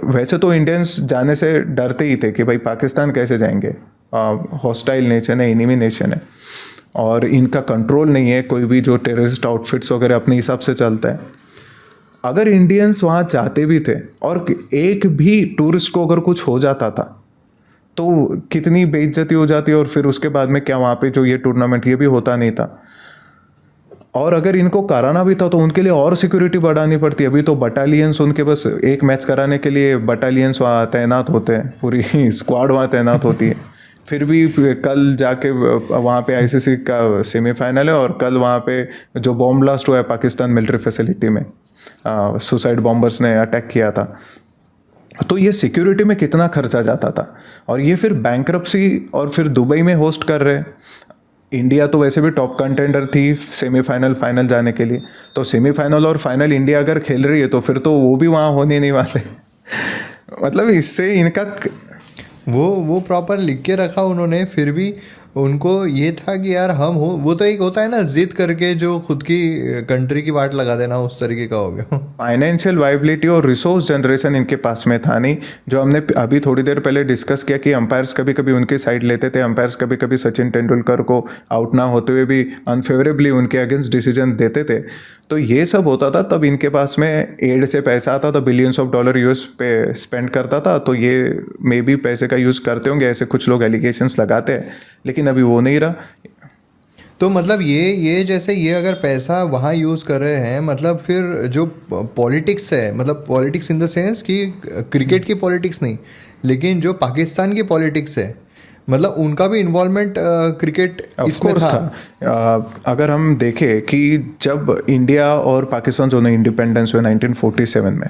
वैसे तो इंडियंस जाने से डरते ही थे कि भाई पाकिस्तान कैसे जाएंगे, हॉस्टाइल नेशन है, एनिमी नेशन है, और इनका कंट्रोल नहीं है, कोई भी जो टेररिस्ट आउटफिट्स वगैरह अपने हिसाब से चलता है। अगर इंडियंस वहाँ जाते भी थे और एक भी टूरिस्ट को अगर कुछ हो जाता था तो कितनी बेइज्जती हो जाती, और फिर उसके बाद में क्या वहाँ पे जो ये टूर्नामेंट ये भी होता नहीं था। और अगर इनको कराना भी था तो उनके लिए और सिक्योरिटी बढ़ानी पड़ती। अभी तो बटालियंस उनके बस एक मैच कराने के लिए बटालियंस वहाँ तैनात होते हैं, पूरी स्क्वाड वहाँ तैनात होती है। फिर भी कल जाके वहाँ पे आईसीसी का सेमीफाइनल है, और कल वहाँ पे जो बॉम्ब ब्लास्ट हुआ है पाकिस्तान मिलिट्री फैसिलिटी में, सुसाइड बॉम्बर्स ने अटैक किया था। तो ये सिक्योरिटी में कितना खर्चा जाता था, और ये फिर बैंक्रप्सी और फिर दुबई में होस्ट कर रहे। इंडिया तो वैसे भी टॉप कंटेंडर थी सेमीफाइनल फाइनल जाने के लिए, तो सेमीफाइनल और फाइनल इंडिया अगर खेल रही है तो फिर तो वो भी वहाँ होने नहीं वाले। मतलब इससे इनका वो प्रॉपर लिख के रखा उन्होंने, फिर भी उनको ये था कि यार हम हो, वो तो एक होता है ना जिद करके जो खुद की कंट्री की वाट लगा देना, उस तरीके का हो गया। फाइनेंशियल वाइबिलिटी और रिसोर्स जनरेशन इनके पास में था नहीं। जो हमने अभी थोड़ी देर पहले डिस्कस किया कि अंपायर्स कभी कभी उनकी साइड लेते थे, अंपायर्स कभी कभी सचिन तेंदुलकर को आउट ना होते हुए भी अनफेवरेबली उनके अगेंस्ट डिसीजन देते थे। तो ये सब होता था, तब इनके पास में एड से पैसा आता था, बिलियंस ऑफ डॉलर यूएस पे स्पेंड करता था, तो ये मे बी पैसे का यूज़ करते होंगे, ऐसे कुछ लोग एलिगेशंस लगाते हैं, लेकिन अभी वो नहीं रहा। तो मतलब ये जैसे ये अगर पैसा वहाँ यूज़ कर रहे हैं, मतलब फिर जो पॉलिटिक्स है, मतलब पॉलिटिक्स इन द सेंस कि क्रिकेट की पॉलिटिक्स नहीं, लेकिन जो पाकिस्तान की पॉलिटिक्स है, मतलब उनका भी इन्वॉल्वमेंट क्रिकेट इसमें था। अगर हम देखें कि जब इंडिया और पाकिस्तान दोनों इंडिपेंडेंस हुए 1947 में,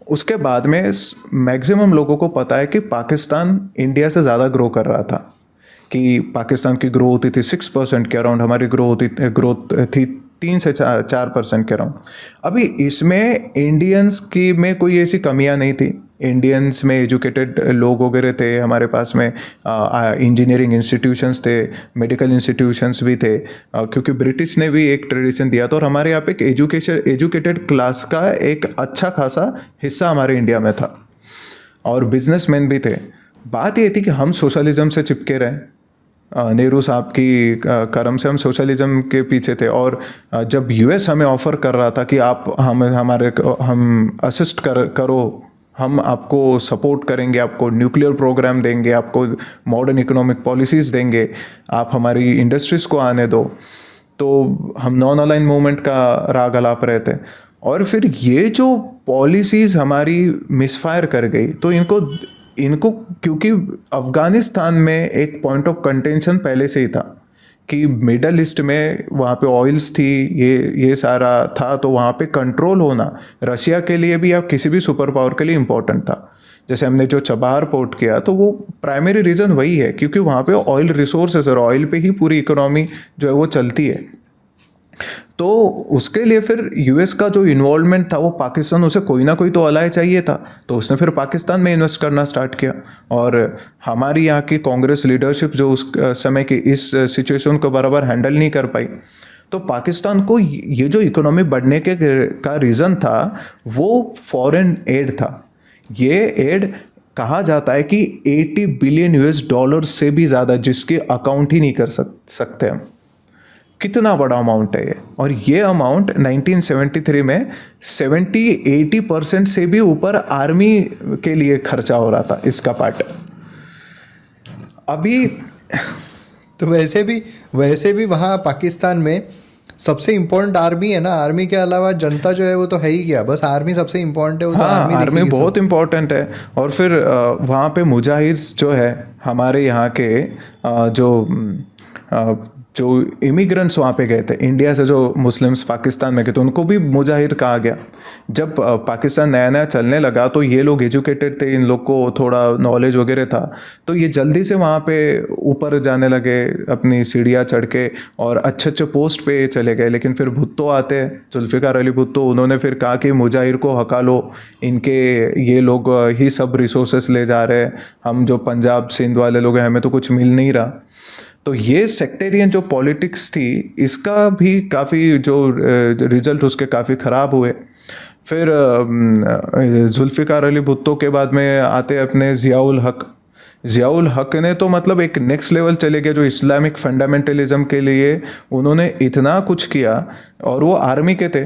उसके बाद में मैक्सिमम लोगों को पता है कि पाकिस्तान इंडिया से ज़्यादा ग्रो कर रहा था, कि पाकिस्तान की ग्रो होती थी 6% के अराउंड, हमारी ग्रोथ थी 3 से 4% के अराउंड। अभी इसमें इंडियंस की में कोई ऐसी कमियां नहीं थी, इंडियंस में एजुकेटेड लोग वगैरह थे, हमारे पास में इंजीनियरिंग इंस्टीट्यूशंस थे, मेडिकल इंस्टीट्यूशंस भी थे, क्योंकि ब्रिटिश ने भी एक ट्रेडिशन दिया था, और हमारे यहाँ पे एक एजुकेटेड क्लास का एक अच्छा खासा हिस्सा हमारे इंडिया में था, और बिजनेसमैन भी थे। बात ये थी कि हम सोशलिज्म से चिपके रहे, नेहरू साहब की करम से हम सोशलिज्म के पीछे थे, और जब यूएस हमें ऑफ़र कर रहा था कि आप हम असिस्ट करो, हम आपको सपोर्ट करेंगे, आपको न्यूक्लियर प्रोग्राम देंगे, आपको मॉडर्न इकोनॉमिक पॉलिसीज़ देंगे, आप हमारी इंडस्ट्रीज़ को आने दो, तो हम नॉन अलाइन मूवमेंट का राग अलाप रहे थे। और फिर ये जो पॉलिसीज़ हमारी मिसफायर कर गई, तो इनको क्योंकि अफ़गानिस्तान में एक पॉइंट ऑफ कंटेंशन पहले से ही था कि मिडल ईस्ट में वहाँ पे ऑयल्स थी, ये सारा था, तो वहाँ पे कंट्रोल होना रशिया के लिए भी या किसी भी सुपर पावर के लिए इम्पोर्टेंट था। जैसे हमने जो चबार पोर्ट किया, तो वो प्राइमरी रीज़न वही है क्योंकि वहाँ पे ऑयल रिसोर्सेज और ऑयल पे ही पूरी इकोनॉमी जो है वो चलती है। तो उसके लिए फिर यूएस का जो इन्वॉल्वमेंट था, वो पाकिस्तान, उसे कोई ना कोई तो अलाय चाहिए था, तो उसने फिर पाकिस्तान में इन्वेस्ट करना स्टार्ट किया। और हमारी यहाँ की कांग्रेस लीडरशिप जो उस समय की इस सिचुएशन को बराबर हैंडल नहीं कर पाई, तो पाकिस्तान को ये जो इकोनॉमी बढ़ने का रीज़न था वो फॉरेन एड था। ये एड कहा जाता है कि 80 बिलियन यूएस डॉलर से भी ज़्यादा, जिसके अकाउंट ही नहीं कर सकते हम। कितना बड़ा अमाउंट है ये, और ये अमाउंट 1973 में 70-80% से भी ऊपर आर्मी के लिए खर्चा हो रहा था इसका पार्ट। अभी तो वैसे भी वहाँ पाकिस्तान में सबसे इम्पोर्टेंट आर्मी है ना, आर्मी के अलावा जनता जो है वो तो है ही क्या, बस आर्मी सबसे इम्पोर्टेंट है, वो तो हाँ, आर्मी बहुत सब। इम्पोर्टेंट है। और फिर वहाँ पे मुजाहिर जो है हमारे यहाँ के जो इमिग्रेंट्स वहाँ पे गए थे इंडिया से, जो मुस्लिम्स पाकिस्तान में गए थे, उनको भी मुजाहिर कहा गया। जब पाकिस्तान नया नया चलने लगा तो ये लोग एजुकेटेड थे, इन लोग को थोड़ा नॉलेज वगैरह था, तो ये जल्दी से वहाँ पे ऊपर जाने लगे अपनी सीढ़ियाँ चढ़ के, और अच्छे अच्छे पोस्ट पे चले गए। लेकिन फिर भुट्टो आते, जुल्फ़िकार अली भुट्टो, उन्होंने फिर कहा कि मुजाहिर को हका लो, इनके ये लोग ही सब रिसोर्सेस ले जा रहे हैं, हम जो पंजाब सिंध वाले लोग हैं हमें तो कुछ मिल नहीं रहा। तो ये सेक्टेरियन जो पॉलिटिक्स थी, इसका भी काफ़ी जो रिजल्ट उसके काफ़ी ख़राब हुए। फिर जुल्फ़िकार अली भुट्टो के बाद में आते अपने ज़ियाउल हक ने तो मतलब एक नेक्स्ट लेवल चले गए, जो इस्लामिक फंडामेंटलिज्म के लिए उन्होंने इतना कुछ किया, और वो आर्मी के थे।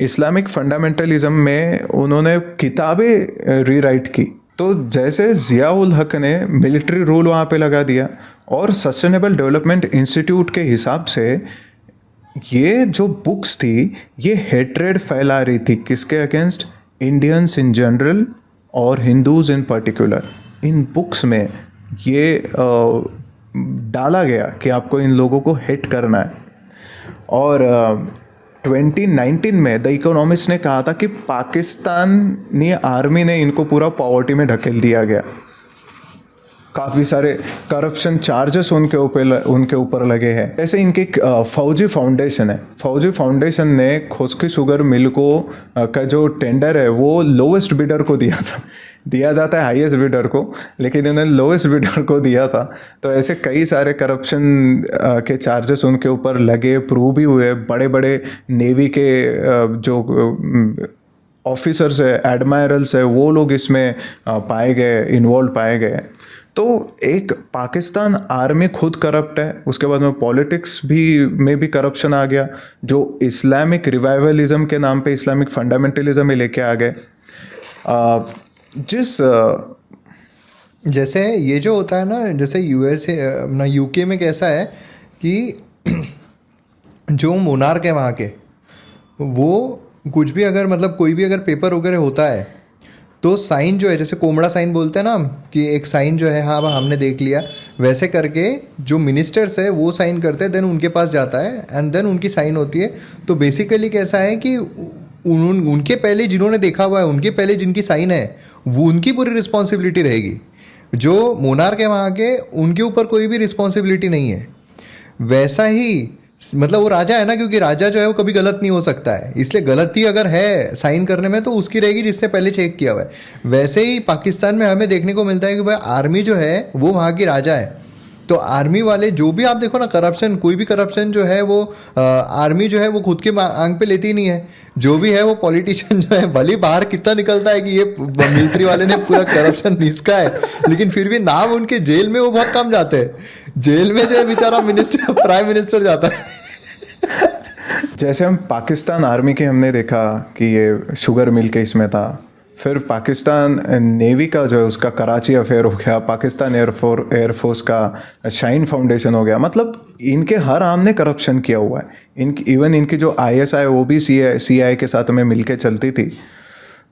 इस्लामिक फंडामेंटलिज्म में उन्होंने किताबें रीराइट की। तो जैसे ज़ियाउल हक ने मिलिट्री रूल वहाँ पे लगा दिया, और सस्टेनेबल डेवलपमेंट इंस्टीट्यूट के हिसाब से ये जो बुक्स थी ये हेट्रेड फैला रही थी, किसके अगेंस्ट? इंडियंस इन जनरल और हिंदूज़ इन पर्टिकुलर। इन बुक्स में ये डाला गया कि आपको इन लोगों को हिट करना है। और 2019 में द इकोनॉमिस्ट ने कहा था कि पाकिस्तानी आर्मी ने इनको पूरा पॉवर्टी में ढकेल दिया गया। काफ़ी सारे करप्शन चार्जेस उनके ऊपर लगे हैं। ऐसे इनकी एक फौजी फाउंडेशन है। फौजी फाउंडेशन ने खुश्की शुगर मिल को का जो टेंडर है वो लोवेस्ट बिडर को दिया था। दिया जाता है हाईएस्ट बिडर को, लेकिन इन्होंने लोवेस्ट बिडर को दिया था। तो ऐसे कई सारे करप्शन के चार्जेस उनके ऊपर लगे, प्रूव भी हुए। बड़े बड़े नेवी के जो ऑफिसर्स है, एडमायरल्स है, वो लोग इसमें पाए गए, इन्वॉल्व पाए गए। तो एक पाकिस्तान आर्मी खुद करप्ट है, उसके बाद में पॉलिटिक्स में भी करप्शन आ गया, जो इस्लामिक रिवाइवलिज्म के नाम पे इस्लामिक फंडामेंटलिज्म ही लेके आ गए। जैसे ये जो होता है ना, जैसे यूएसए ना यूके में कैसा है कि जो मोनार्क है वहाँ के, वो कुछ भी अगर मतलब कोई भी अगर पेपर वगैरह होता है तो साइन जो है, जैसे कोमड़ा साइन बोलते हैं ना हम, कि एक साइन जो है हाँ अब हमने देख लिया, वैसे करके जो मिनिस्टर्स है वो साइन करते हैं, देन उनके पास जाता है एंड देन उनकी साइन होती है। तो बेसिकली कैसा है कि उनके पहले जिन्होंने देखा हुआ है, उनके पहले जिनकी साइन है, वो उनकी पूरी रिस्पॉन्सिबिलिटी रहेगी। जो मोनार्क है वहाँ के, उनके ऊपर कोई भी रिस्पॉन्सिबिलिटी नहीं है। वैसा ही मतलब वो राजा है ना, क्योंकि राजा जो है वो कभी गलत नहीं हो सकता है, इसलिए गलती अगर है साइन करने में तो उसकी रहेगी जिसने पहले चेक किया हुआ है। वैसे ही पाकिस्तान में हमें देखने को मिलता है कि भाई आर्मी जो है वो वहाँ की राजा है। तो आर्मी वाले जो भी आप देखो ना, करप्शन, कोई भी करप्शन जो है वो आर्मी जो है वो खुद के आंख पे लेती ही नहीं है। जो भी है वो पॉलिटिशियन जो है, भले बाहर कितना निकलता है कि ये मिलिट्री वाले ने पूरा करप्शन निस्का है, लेकिन फिर भी नाम उनके जेल में वो बहुत कम जाते हैं। जेल में जो है बेचारा मिनिस्टर, प्राइम मिनिस्टर जाता है। जैसे हम पाकिस्तान आर्मी के हमने देखा कि ये शुगर मिल के इसमें था, फिर पाकिस्तान नेवी का जो है उसका कराची अफेयर हो गया, पाकिस्तान एयरफोर्स का शाइन फाउंडेशन हो गया। मतलब इनके हर आम ने करप्शन किया हुआ है। इवन इनकी जो ISI वो भी CI के साथ में मिलके चलती थी।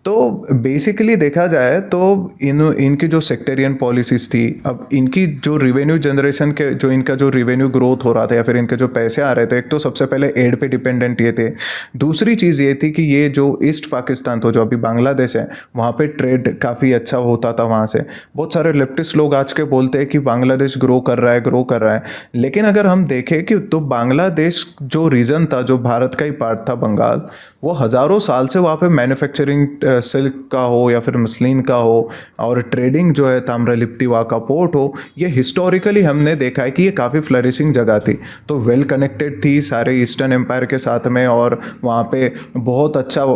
तो बेसिकली देखा जाए तो इनकी जो सेक्टेरियन पॉलिसीज़ थी, अब इनकी जो रिवेन्यू जनरेशन के जो इनका जो रिवेन्यू ग्रोथ हो रहा था या फिर इनके जो पैसे आ रहे थे, एक तो सबसे पहले एड पे डिपेंडेंट ये थे। दूसरी चीज़ ये थी कि ये जो ईस्ट पाकिस्तान तो जो अभी बांग्लादेश है, वहाँ पे ट्रेड काफ़ी अच्छा होता था वहाँ से। बहुत सारे लेफ्टिस्ट लोग आज के बोलते हैं कि बांग्लादेश ग्रो कर रहा है। लेकिन अगर हम देखें कि तो बांग्लादेश जो रीजन था, जो भारत का ही पार्ट था बंगाल, वो हज़ारों साल से वहाँ पे मैन्युफैक्चरिंग सिल्क का हो या फिर मसलिन का हो, और ट्रेडिंग जो है ताम्रलिप्ति वहाँ का पोर्ट हो, ये हिस्टोरिकली हमने देखा है कि ये काफ़ी फ्लरिशिंग जगह थी। तो वेल कनेक्टेड थी सारे ईस्टर्न एम्पायर के साथ में, और वहाँ पे बहुत अच्छा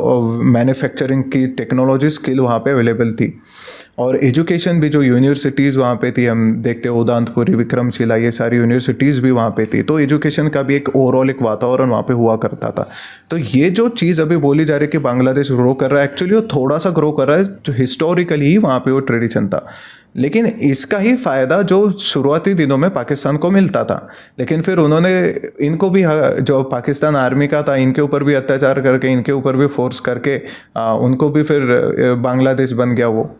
मैन्युफैक्चरिंग की टेक्नोलॉजी स्किल वहाँ पे अवेलेबल थी। और एजुकेशन भी, जो यूनिवर्सिटीज़ वहाँ पे थी, हम देखते हैं उदांतपुरी, विक्रमशिला, ये सारी यूनिवर्सिटीज़ भी वहाँ पे थी। तो एजुकेशन का भी एक ओवरऑल एक वातावरण वहाँ पे हुआ करता था। तो ये जो चीज़ अभी बोली जा रही है कि बांग्लादेश ग्रो कर रहा है, एक्चुअली वो थोड़ा सा ग्रो कर रहा है, जो हिस्टोरिकली ही वहाँ पे वो ट्रेडिशन था। लेकिन इसका ही फ़ायदा जो शुरुआती दिनों में पाकिस्तान को मिलता था, लेकिन फिर उन्होंने इनको भी, जो पाकिस्तान आर्मी का था, इनके ऊपर भी अत्याचार करके, इनके ऊपर भी फोर्स करके उनको भी फिर बांग्लादेश बन गया वो।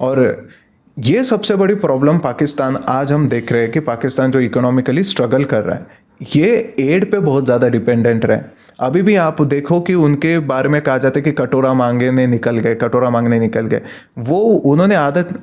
और ये सबसे बड़ी प्रॉब्लम पाकिस्तान आज हम देख रहे हैं कि पाकिस्तान जो इकोनॉमिकली स्ट्रगल कर रहा है, ये एड पे बहुत ज़्यादा डिपेंडेंट रहे। अभी भी आप देखो कि उनके बारे में कहा जाता है कि कटोरा मांगने निकल गए। वो उन्होंने आदत,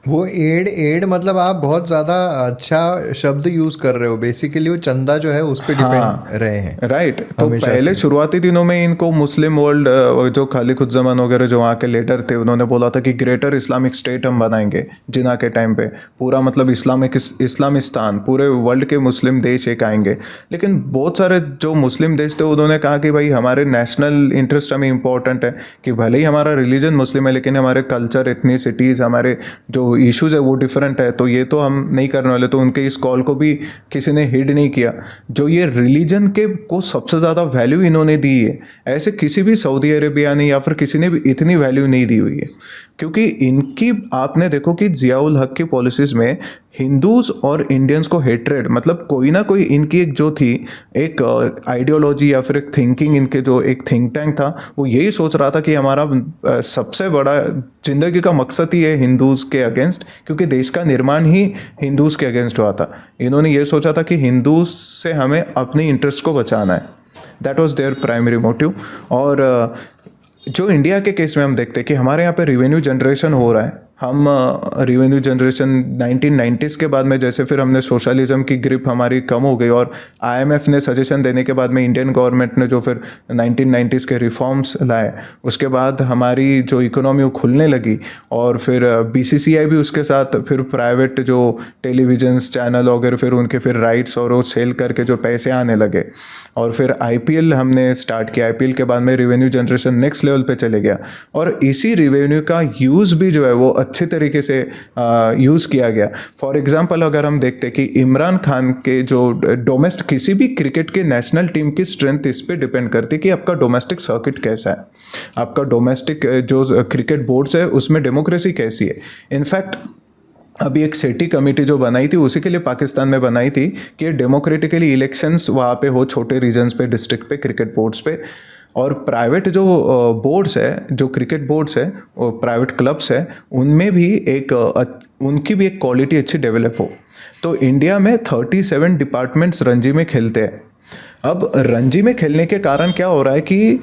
वो एड मतलब आप बहुत ज़्यादा अच्छा शब्द यूज़ कर रहे हो। बेसिकली वो चंदा जो है उस पर डिपेंड रहे हैं, राइट। तो पहले शुरुआती दिनों में इनको मुस्लिम वर्ल्ड, जो खालिकुज्जमान वगैरह जो वहाँ के लीडर थे, उन्होंने बोला था कि ग्रेटर इस्लामिक स्टेट हम बनाएंगे जिन्ना के टाइम पे, पूरा मतलब इस्लामिस्तान, पूरे वर्ल्ड के मुस्लिम देश एक आएंगे। लेकिन बहुत सारे जो मुस्लिम देश थे, उन्होंने कहा कि भाई हमारे नेशनल इंटरेस्ट हमें इंपॉर्टेंट है, कि भले ही हमारा रिलीजन मुस्लिम है, लेकिन हमारे कल्चर, एथनिसिटीज़, हमारे जो इश्यूज़ है वो डिफरेंट है, तो ये तो हम नहीं करने वाले। तो उनके इस कॉल को भी किसी ने हिड नहीं किया। जो ये रिलीजन के को सबसे ज़्यादा वैल्यू इन्होंने दी है, ऐसे किसी भी सऊदी अरेबिया ने या फिर किसी ने भी इतनी वैल्यू नहीं दी हुई है। क्योंकि इनकी, आपने देखो कि जियाउल हक की पॉलिसीज़ में हिंदूज और इंडियंस को हेट्रेड, मतलब कोई ना कोई इनकी एक जो थी एक आइडियोलॉजी या फिर एक थिंकिंग, इनके जो एक थिंक टैंक था, वो यही सोच रहा था कि हमारा सबसे बड़ा जिंदगी का मकसद ही है हिंदूज़ के अगेंस्ट, क्योंकि देश का निर्माण ही हिंदूज़ के अगेंस्ट हुआ था। इन्होंने ये सोचा था कि हिंदूज़ से हमें अपनी इंटरेस्ट को बचाना है। That was there primary motive. और जो इंडिया के केस में हम देखते हैं कि हमारे यहाँ पे रिवेन्यू जनरेशन हो रहा है, हम रिवेन्यू जनरेशन 1990s के बाद में जैसे फिर हमने सोशलिज्म की ग्रिप हमारी कम हो गई और आईएमएफ ने सजेशन देने के बाद में इंडियन गवर्नमेंट ने जो फिर 1990s के रिफॉर्म्स लाए, उसके बाद हमारी जो इकोनॉमी वो खुलने लगी और फिर बीसीसीआई भी उसके साथ फिर प्राइवेट जो टेलीविजन्स चैनल वगैरह फिर उनके फिर राइट्स और वो सेल करके जो पैसे आने लगे और फिर आईपीएल हमने स्टार्ट किया। आईपीएल के बाद में रिवेन्यू जनरेशन नेक्स्ट लेवल पे चले गया और इसी रिवेन्यू का यूज़ भी जो है वो अच्छे तरीके से यूज़ किया गया। फॉर एग्जांपल अगर हम देखते हैं कि इमरान खान के जो डोमेस्टिक किसी भी क्रिकेट के नेशनल टीम की स्ट्रेंथ इस पे डिपेंड करती है कि आपका डोमेस्टिक सर्किट कैसा है, आपका डोमेस्टिक जो क्रिकेट बोर्ड्स है उसमें डेमोक्रेसी कैसी है। इनफैक्ट अभी एक सेटी कमेटी जो बनाई थी उसी के लिए पाकिस्तान में बनाई थी कि डेमोक्रेटिकली इलेक्शंस वहाँ पे हो, छोटे रीजन्स पे, डिस्ट्रिक्ट पे, क्रिकेट बोर्ड्स पे। और प्राइवेट जो बोर्ड्स है, जो क्रिकेट बोर्ड्स है, प्राइवेट क्लब्स है, उनमें भी एक उनकी भी एक क्वालिटी अच्छी डेवलप हो। तो इंडिया में 37 डिपार्टमेंट्स रणजी में खेलते हैं। अब रणजी में खेलने के कारण क्या हो रहा है कि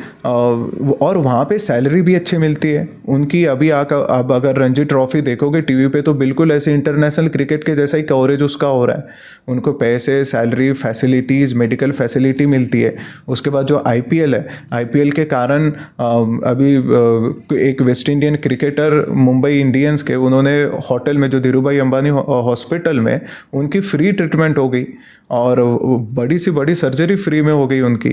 और वहाँ पे सैलरी भी अच्छी मिलती है उनकी। अभी अब अगर रणजी ट्रॉफी देखोगे टीवी पे तो बिल्कुल ऐसे इंटरनेशनल क्रिकेट के जैसा ही कवरेज उसका हो रहा है। उनको पैसे, सैलरी, फैसिलिटीज़, मेडिकल फैसिलिटी मिलती है। उसके बाद जो आईपीएल है, आईपीएल के कारण अभी एक West Indian cricketer Mumbai Indians के, उन्होंने होटल में जो धीरूभाई अंबानी हॉस्पिटल में उनकी फ्री ट्रीटमेंट हो गई और बड़ी सी बड़ी सर्जरी फ्री में हो गई उनकी।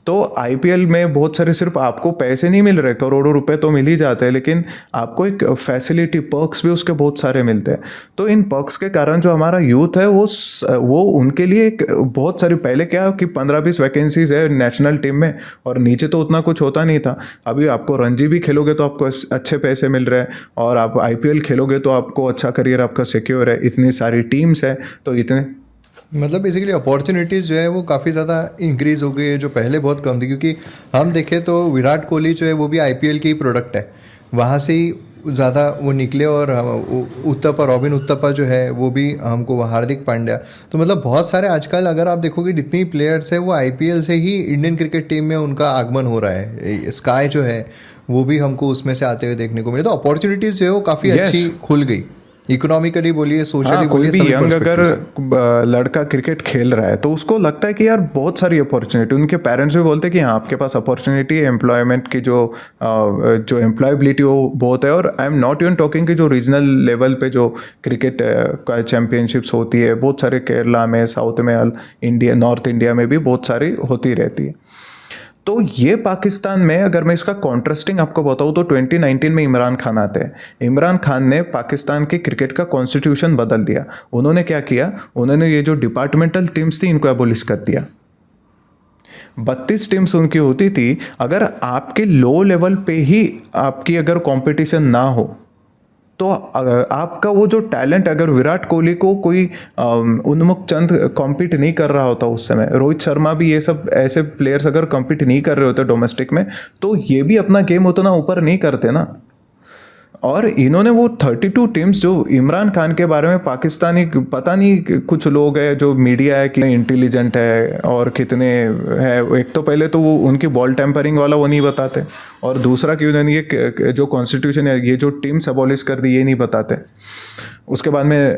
तो आईपीएल में बहुत सारे सिर्फ आपको पैसे नहीं मिल रहे, करोड़ों रुपए तो मिल ही जाते हैं, लेकिन आपको एक फैसिलिटी, पर्क्स भी उसके बहुत सारे मिलते हैं। तो इन पर्क्स के कारण जो हमारा यूथ है वो उनके लिए एक बहुत सारी, पहले क्या कि 15-20 वैकेंसीज है नेशनल टीम में और नीचे तो उतना कुछ होता नहीं था। अभी आपको रणजी भी खेलोगे तो आपको अच्छे पैसे मिल रहे हैं और आप आईपीएल खेलोगे तो आपको अच्छा करियर आपका सिक्योर है। इतनी सारी टीम्स है तो इतने मतलब बेसिकली अपॉर्चुनिटीज़ जो है वो काफ़ी ज़्यादा इंक्रीज़ हो गई है, जो पहले बहुत कम थी। क्योंकि हम देखें तो विराट कोहली जो है वो भी आईपीएल की ही प्रोडक्ट है, वहाँ से ही ज़्यादा वो निकले। और उत्तपा, रॉबिन उत्तपा जो है वो भी हमको, हार्दिक पांड्या, तो मतलब बहुत सारे आजकल अगर आप देखोगे जितनी प्लेयर्स है वो आईपीएल से ही इंडियन क्रिकेट टीम में उनका आगमन हो रहा है। स्काई जो है वो भी हमको उसमें से आते हुए देखने को मिले। तो अपॉर्चुनिटीज़ जो है वो काफ़ी अच्छी खुल गई, इकोनॉमिकली बोलिए, सोशली कोई बोलिए, भी सभी यंग अगर perspective से। लड़का क्रिकेट खेल रहा है तो उसको लगता है कि यार बहुत सारी अपॉर्चुनिटी, उनके पेरेंट्स भी बोलते हैं कि हाँ आपके पास अपॉर्चुनिटी है, एम्प्लॉयमेंट की जो एम्प्लॉयबिलिटी वो बहुत है। और I am not even talking कि जो रीजनल लेवल पे जो क्रिकेट का चैम्पियनशिप्स होती है बहुत सारे, केरला में, साउथ में, इंडिया, नॉर्थ इंडिया में भी बहुत सारी होती रहती है। तो ये पाकिस्तान में अगर मैं इसका कॉन्ट्रास्टिंग आपको बताऊँ तो 2019 में इमरान खान आते हैं। इमरान खान ने पाकिस्तान के क्रिकेट का कॉन्स्टिट्यूशन बदल दिया। उन्होंने क्या किया, उन्होंने ये जो डिपार्टमेंटल टीम्स थी इनको एबोलिश कर दिया। 32 टीम्स उनकी होती थी। अगर आपके लो लेवल पे ही आपकी अगर कंपटीशन ना हो तो आपका वो जो टैलेंट, अगर विराट कोहली को कोई उन्मुख चंद कॉम्पीट नहीं कर रहा होता उस समय, रोहित शर्मा भी, ये सब ऐसे प्लेयर्स अगर कॉम्पीट नहीं कर रहे होते डोमेस्टिक में तो ये भी अपना गेम उतना ऊपर नहीं करते ना। और इन्होंने वो 32 टीम्स जो इमरान खान के बारे में पाकिस्तानी, पता नहीं कुछ लोग हैं जो मीडिया है कि इंटेलिजेंट है और कितने है, एक तो पहले तो वो उनकी बॉल टेम्परिंग वाला वो नहीं बताते और दूसरा कि उन्होंने ये जो कॉन्स्टिट्यूशन है, ये जो टीम्स अबॉलिश कर दी, ये नहीं बताते। उसके बाद में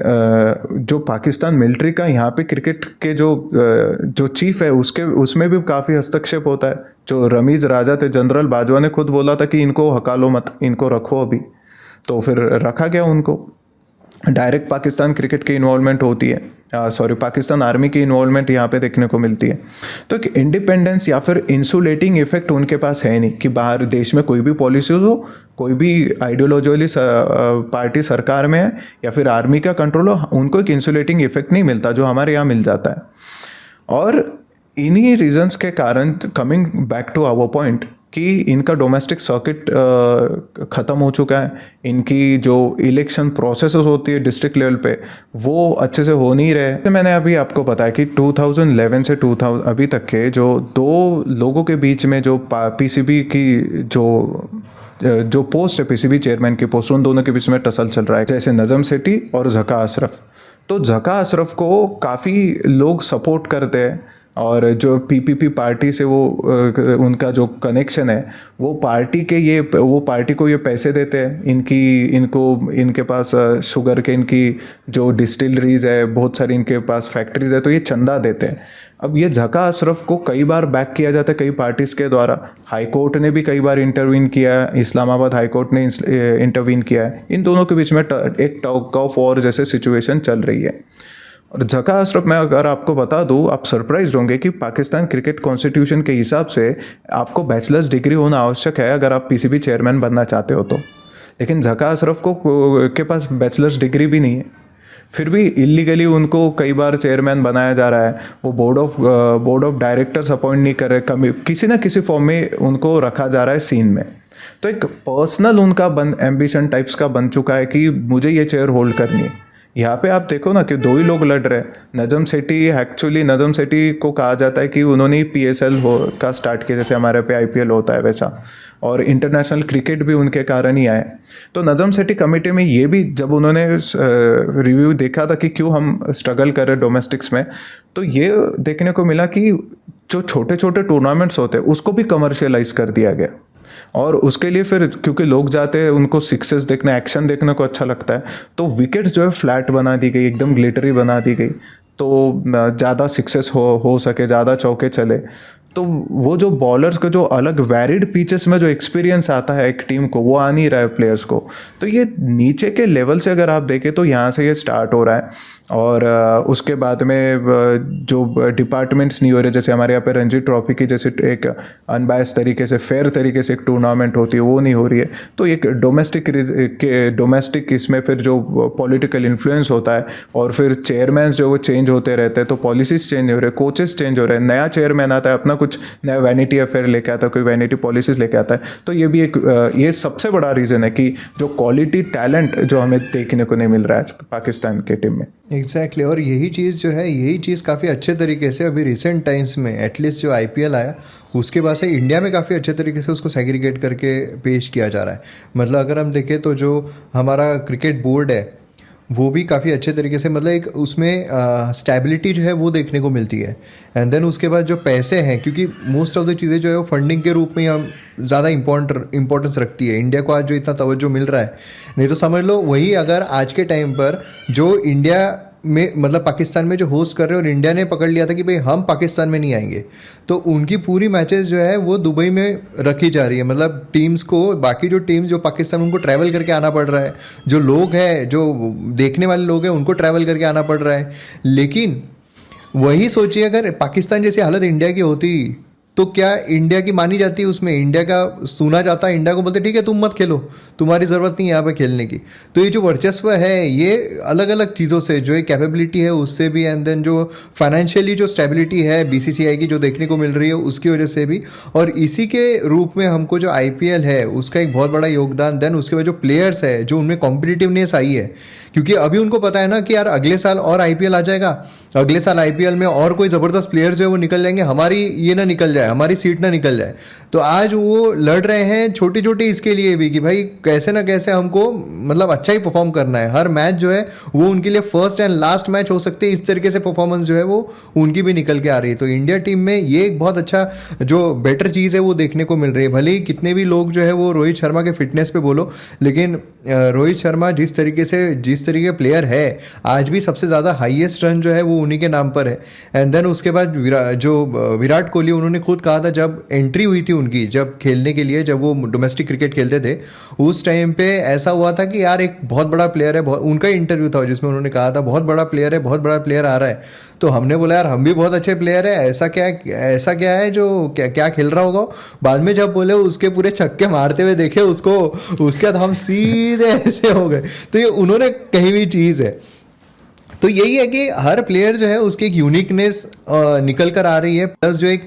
जो पाकिस्तान मिलिट्री का यहाँ पे क्रिकेट के जो चीफ है उसमें भी काफ़ी हस्तक्षेप होता है। जो रमीज़ राजा थे, जनरल बाजवा ने खुद बोला था कि इनको हकालो मत, इनको रखो अभी, तो फिर रखा गया उनको। डायरेक्ट पाकिस्तान क्रिकेट की इन्वॉल्वमेंट होती है, पाकिस्तान आर्मी की इन्वॉल्वमेंट यहाँ पे देखने को मिलती है। तो एक इंडिपेंडेंस या फिर इंसुलेटिंग इफेक्ट उनके पास है नहीं कि बाहर देश में कोई भी पॉलिसी हो, कोई भी आइडियोलॉजिकली पार्टी सरकार में है या फिर आर्मी का कंट्रोल हो, उनको एक इंसुलेटिंग इफेक्ट नहीं मिलता जो हमारे यहाँ मिल जाता है। और इन्हीं रीजंस के कारण, coming back to our point, कि इनका डोमेस्टिक सर्किट ख़त्म हो चुका है। इनकी जो इलेक्शन प्रोसेसेस होती है डिस्ट्रिक्ट लेवल पे वो अच्छे से हो नहीं रहे। तो मैंने अभी आपको बताया कि 2011 से 2000 अभी तक के जो दो लोगों के बीच में जो पीसीबी की जो पोस्ट है, पीसीबी चेयरमैन की पोस्ट, उन दोनों के बीच में टसल चल रहा है, जैसे नजम सेठी और ज़का अशरफ। तो ज़का अशरफ को काफ़ी लोग सपोर्ट करते हैं और जो पीपीपी पार्टी से वो उनका जो कनेक्शन है, वो पार्टी को ये पैसे देते हैं, इनके पास शुगर के इनकी जो डिस्टिलरीज है, बहुत सारी इनके पास फैक्ट्रीज है, तो ये चंदा देते हैं। अब ये झका अशरफ को कई बार बैक किया जाता है कई पार्टीज़ के द्वारा। हाई कोर्ट ने भी कई बार इंटरवीन किया है, इस्लामाबाद हाई कोर्ट ने इंटरवीन किया है। इन दोनों के बीच में एक टग ऑफ वॉर जैसे सिचुएशन चल रही है। और झका अशरफ, मैं अगर आपको बता दूं, आप सरप्राइज होंगे कि पाकिस्तान क्रिकेट कॉन्स्टिट्यूशन के हिसाब से आपको बैचलर्स डिग्री होना आवश्यक है अगर आप पीसीबी चेयरमैन बनना चाहते हो तो। लेकिन झका अशरफ के पास बैचलर्स डिग्री भी नहीं है, फिर भी इलीगली उनको कई बार चेयरमैन बनाया जा रहा है। वो बोर्ड ऑफ डायरेक्टर्स अपॉइंट नहीं कर रहे, किसी ना किसी फॉर्म में उनको रखा जा रहा है सीन में। तो एक पर्सनल उनका एम्बिशन टाइप्स का बन चुका है कि मुझे ये चेयर होल्ड करनी है। यहाँ पे आप देखो ना कि दो ही लोग लड़ रहे हैं। नजम सेठी को कहा जाता है कि उन्होंने पीएसएल का स्टार्ट किया, जैसे हमारे पे आईपीएल होता है वैसा, और इंटरनेशनल क्रिकेट भी उनके कारण ही आए। तो नजम सेठी कमेटी में ये भी, जब उन्होंने रिव्यू देखा था कि क्यों हम स्ट्रगल कर रहे डोमेस्टिक्स में, तो ये देखने को मिला कि जो छोटे छोटे टूर्नामेंट्स होते हैं उसको भी कमर्शियलाइज कर दिया गया। और उसके लिए फिर क्योंकि लोग जाते हैं उनको सिक्सेस देखना, एक्शन देखने को अच्छा लगता है, तो विकेट्स जो है फ्लैट बना दी गई, एकदम ग्लिटरी बना दी गई, तो ज़्यादा सिक्सेस हो सके, ज़्यादा चौके चले। तो वो जो बॉलर्स का जो अलग वैरिड पिचेस में जो एक्सपीरियंस आता है एक टीम को, वो आ नहीं रहा है प्लेयर्स को। तो ये नीचे के लेवल से अगर आप देखें तो यहाँ से ये स्टार्ट हो रहा है। और उसके बाद में जो डिपार्टमेंट्स नहीं हो रहे, जैसे हमारे यहाँ पे रणजी ट्रॉफी की जैसे एक अनबायस तरीके से, फेयर तरीके से एक टूर्नामेंट होती है, वो नहीं हो रही है। तो एक डोमेस्टिक इसमें फिर जो पॉलिटिकल इन्फ्लुएंस होता है, और फिर चेयरमैन जो वो चेंज होते रहते हैं, तो पॉलिसीज चेंज हो रहे हैं, कोचेस चेंज हो रहे हैं, नया चेयरमैन आता है, अपना कुछ नया वैनिटी अफेयर लेके आता है, कोई वैनिटी पॉलिसीज लेके आता है। तो ये भी ये सबसे बड़ा रीज़न है कि जो क्वालिटी टैलेंट जो हमें देखने को नहीं मिल रहा है पाकिस्तान के टीम में। एग्जैक्टली और यही चीज़ काफ़ी अच्छे तरीके से अभी रिसेंट टाइम्स में एटलीस्ट जो आईपीएल आया उसके बाद से इंडिया में काफ़ी अच्छे तरीके से उसको सेग्रीगेट करके पेश किया जा रहा है। मतलब अगर हम देखें तो जो हमारा क्रिकेट बोर्ड है वो भी काफ़ी अच्छे तरीके से, मतलब एक उसमें स्टेबिलिटी जो है वो देखने को मिलती है। एंड देन उसके बाद जो पैसे हैं, क्योंकि मोस्ट ऑफ द चीज़ें जो है वो फंडिंग के रूप में हम ज़्यादा इंपॉर्टेंस रखती है। इंडिया को आज जो इतना तवज्जो मिल रहा है, नहीं तो समझ लो वही अगर आज के टाइम पर जो इंडिया में, मतलब पाकिस्तान में जो होस्ट कर रहे हैं और इंडिया ने पकड़ लिया था कि भाई हम पाकिस्तान में नहीं आएंगे, तो उनकी पूरी मैचेस जो है वो दुबई में रखी जा रही है। मतलब टीम्स को, बाकी जो टीम्स जो पाकिस्तान में, उनको ट्रैवल करके आना पड़ रहा है, जो लोग हैं, जो देखने वाले लोग हैं, उनको ट्रैवल करके आना पड़ रहा है। लेकिन वही सोचिए अगर पाकिस्तान जैसी हालत इंडिया की होती तो क्या इंडिया की मानी जाती है, उसमें इंडिया का सुना जाता, इंडिया को बोलते ठीक है तुम मत खेलो, तुम्हारी ज़रूरत नहीं है यहाँ पे खेलने की। तो ये जो वर्चस्व है ये अलग अलग चीज़ों से, जो एक कैपेबिलिटी है उससे भी, एंड देन जो फाइनेंशियली जो स्टेबिलिटी है बीसीसीआई की जो देखने को मिल रही है उसकी वजह से भी, और इसी के रूप में हमको जो आईपीएल है उसका एक बहुत बड़ा योगदान। देन उसके बाद जो प्लेयर्स है, जो उनमें कॉम्पिटिटिवनेस आई है, क्योंकि अभी उनको पता है ना कि यार अगले साल और आईपीएल आ जाएगा, अगले साल आईपीएल में और कोई ज़बरदस्त प्लेयर जो है वो निकल जाएंगे, हमारी ये ना निकल जाए, हमारी सीट ना निकल जाए। तो आज वो लड़ रहे हैं छोटी छोटी इसके लिए भी कि भाई कैसे ना कैसे हमको मतलब अच्छा ही परफॉर्म करना है। हर मैच जो है वो उनके लिए फर्स्ट एंड लास्ट मैच हो सकते हैं, इस तरीके से परफॉर्मेंस जो है वो उनकी भी निकल के आ रही है। तो इंडिया टीम में ये एक बहुत अच्छा जो बेटर चीज़ है वो देखने को मिल रही है। भले ही कितने भी लोग जो है वो रोहित शर्मा के फिटनेस पे बोलो, लेकिन रोहित शर्मा जिस तरीके प्लेयर है, आज भी सबसे ज़्यादा हाईएस्ट रन जो है वो उन्हीं के नाम पर है। एंड देन उसके बाद विराट कोहली, उन्होंने खुद कहा था जब एंट्री हुई थी उनकी, जब खेलने के लिए, जब वो डोमेस्टिक क्रिकेट खेलते थे, उस टाइम पे ऐसा हुआ था कि यार एक बहुत बड़ा प्लेयर है, उनका इंटरव्यू था जिसमें उन्होंने कहा था बहुत बड़ा प्लेयर है, बहुत बड़ा प्लेयर आ रहा है। तो हमने बोला यार हम भी बहुत अच्छे प्लेयर है, ऐसा क्या है जो क्या खेल रहा होगा। बाद में जब बोले उसके पूरे छक्के मारते हुए देखे उसको, उसके बाद हम सीधे ऐसे हो गए। तो ये उन्होंने कही हुई चीज़ है। तो यही है कि हर प्लेयर जो है उसकी एक यूनिकनेस निकल कर आ रही है, प्लस जो एक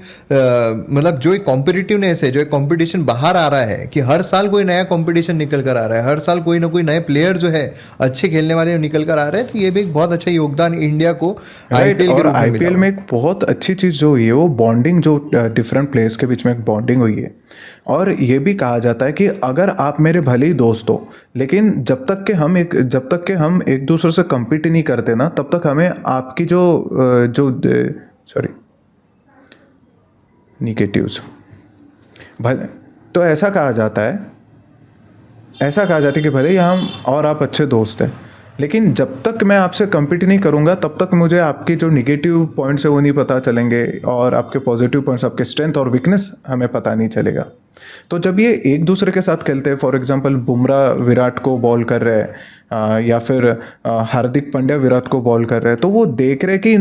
मतलब जो एक कॉम्पिटिटिवनेस है, जो एक कंपटीशन बाहर आ रहा है कि हर साल कोई नया कंपटीशन निकल कर आ रहा है, हर साल कोई ना कोई नए प्लेयर जो है अच्छे खेलने वाले निकल कर आ रहे हैं। तो ये भी एक बहुत अच्छा योगदान इंडिया को आईपीएल में एक बहुत अच्छी चीज़ जो हुई है वो बॉन्डिंग, जो डिफरेंट प्लेयर्स के बीच में एक बॉन्डिंग हुई है। और ये भी कहा जाता है कि अगर आप मेरे भले ही दोस्त हो, लेकिन जब तक कि हम एक दूसरे से कम्पीट नहीं करते ना, तब तक हमें आपकी निगेटिव्स। भले तो ऐसा कहा जाता है कि भले ही हम और आप अच्छे दोस्त हैं, लेकिन जब तक मैं आपसे compete नहीं करूँगा तब तक मुझे आपके जो निगेटिव पॉइंट्स है वो नहीं पता चलेंगे, और आपके पॉजिटिव पॉइंट्स, आपके स्ट्रेंथ और वीकनेस हमें पता नहीं चलेगा। तो जब ये एक दूसरे के साथ खेलते हैं, फॉर एग्जांपल बुमराह विराट को बॉल कर रहे हैं, या फिर हार्दिक पांड्या विराट को बॉल कर रहे हैं, तो वो देख रहे हैं कि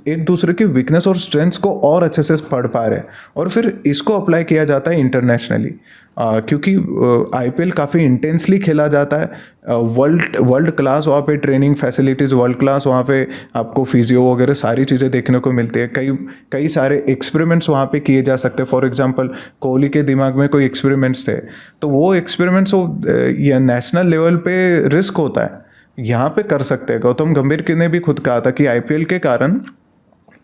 एक दूसरे की वीकनेस और स्ट्रेंथ्स को और अच्छे से पढ़ पा रहे हैं, और फिर इसको अप्लाई किया जाता है इंटरनेशनली। क्योंकि आईपीएल काफ़ी इंटेंसली खेला जाता है, वर्ल्ड क्लास वहाँ पे ट्रेनिंग फैसिलिटीज़, वर्ल्ड क्लास वहाँ पे आपको फिजियो वगैरह सारी चीज़ें देखने को मिलती है। कई सारे एक्सपेरिमेंट्स वहाँ पे किए जा सकते हैं। फॉर एग्जांपल कोहली के दिमाग में कोई एक्सपेरिमेंट्स थे, तो वो एक्सपेरिमेंट्स या नेशनल लेवल पे रिस्क होता है, यहाँ पे कर सकते हैं। गौतम गंभीर ने भी खुद कहा था कि आईपीएल के कारण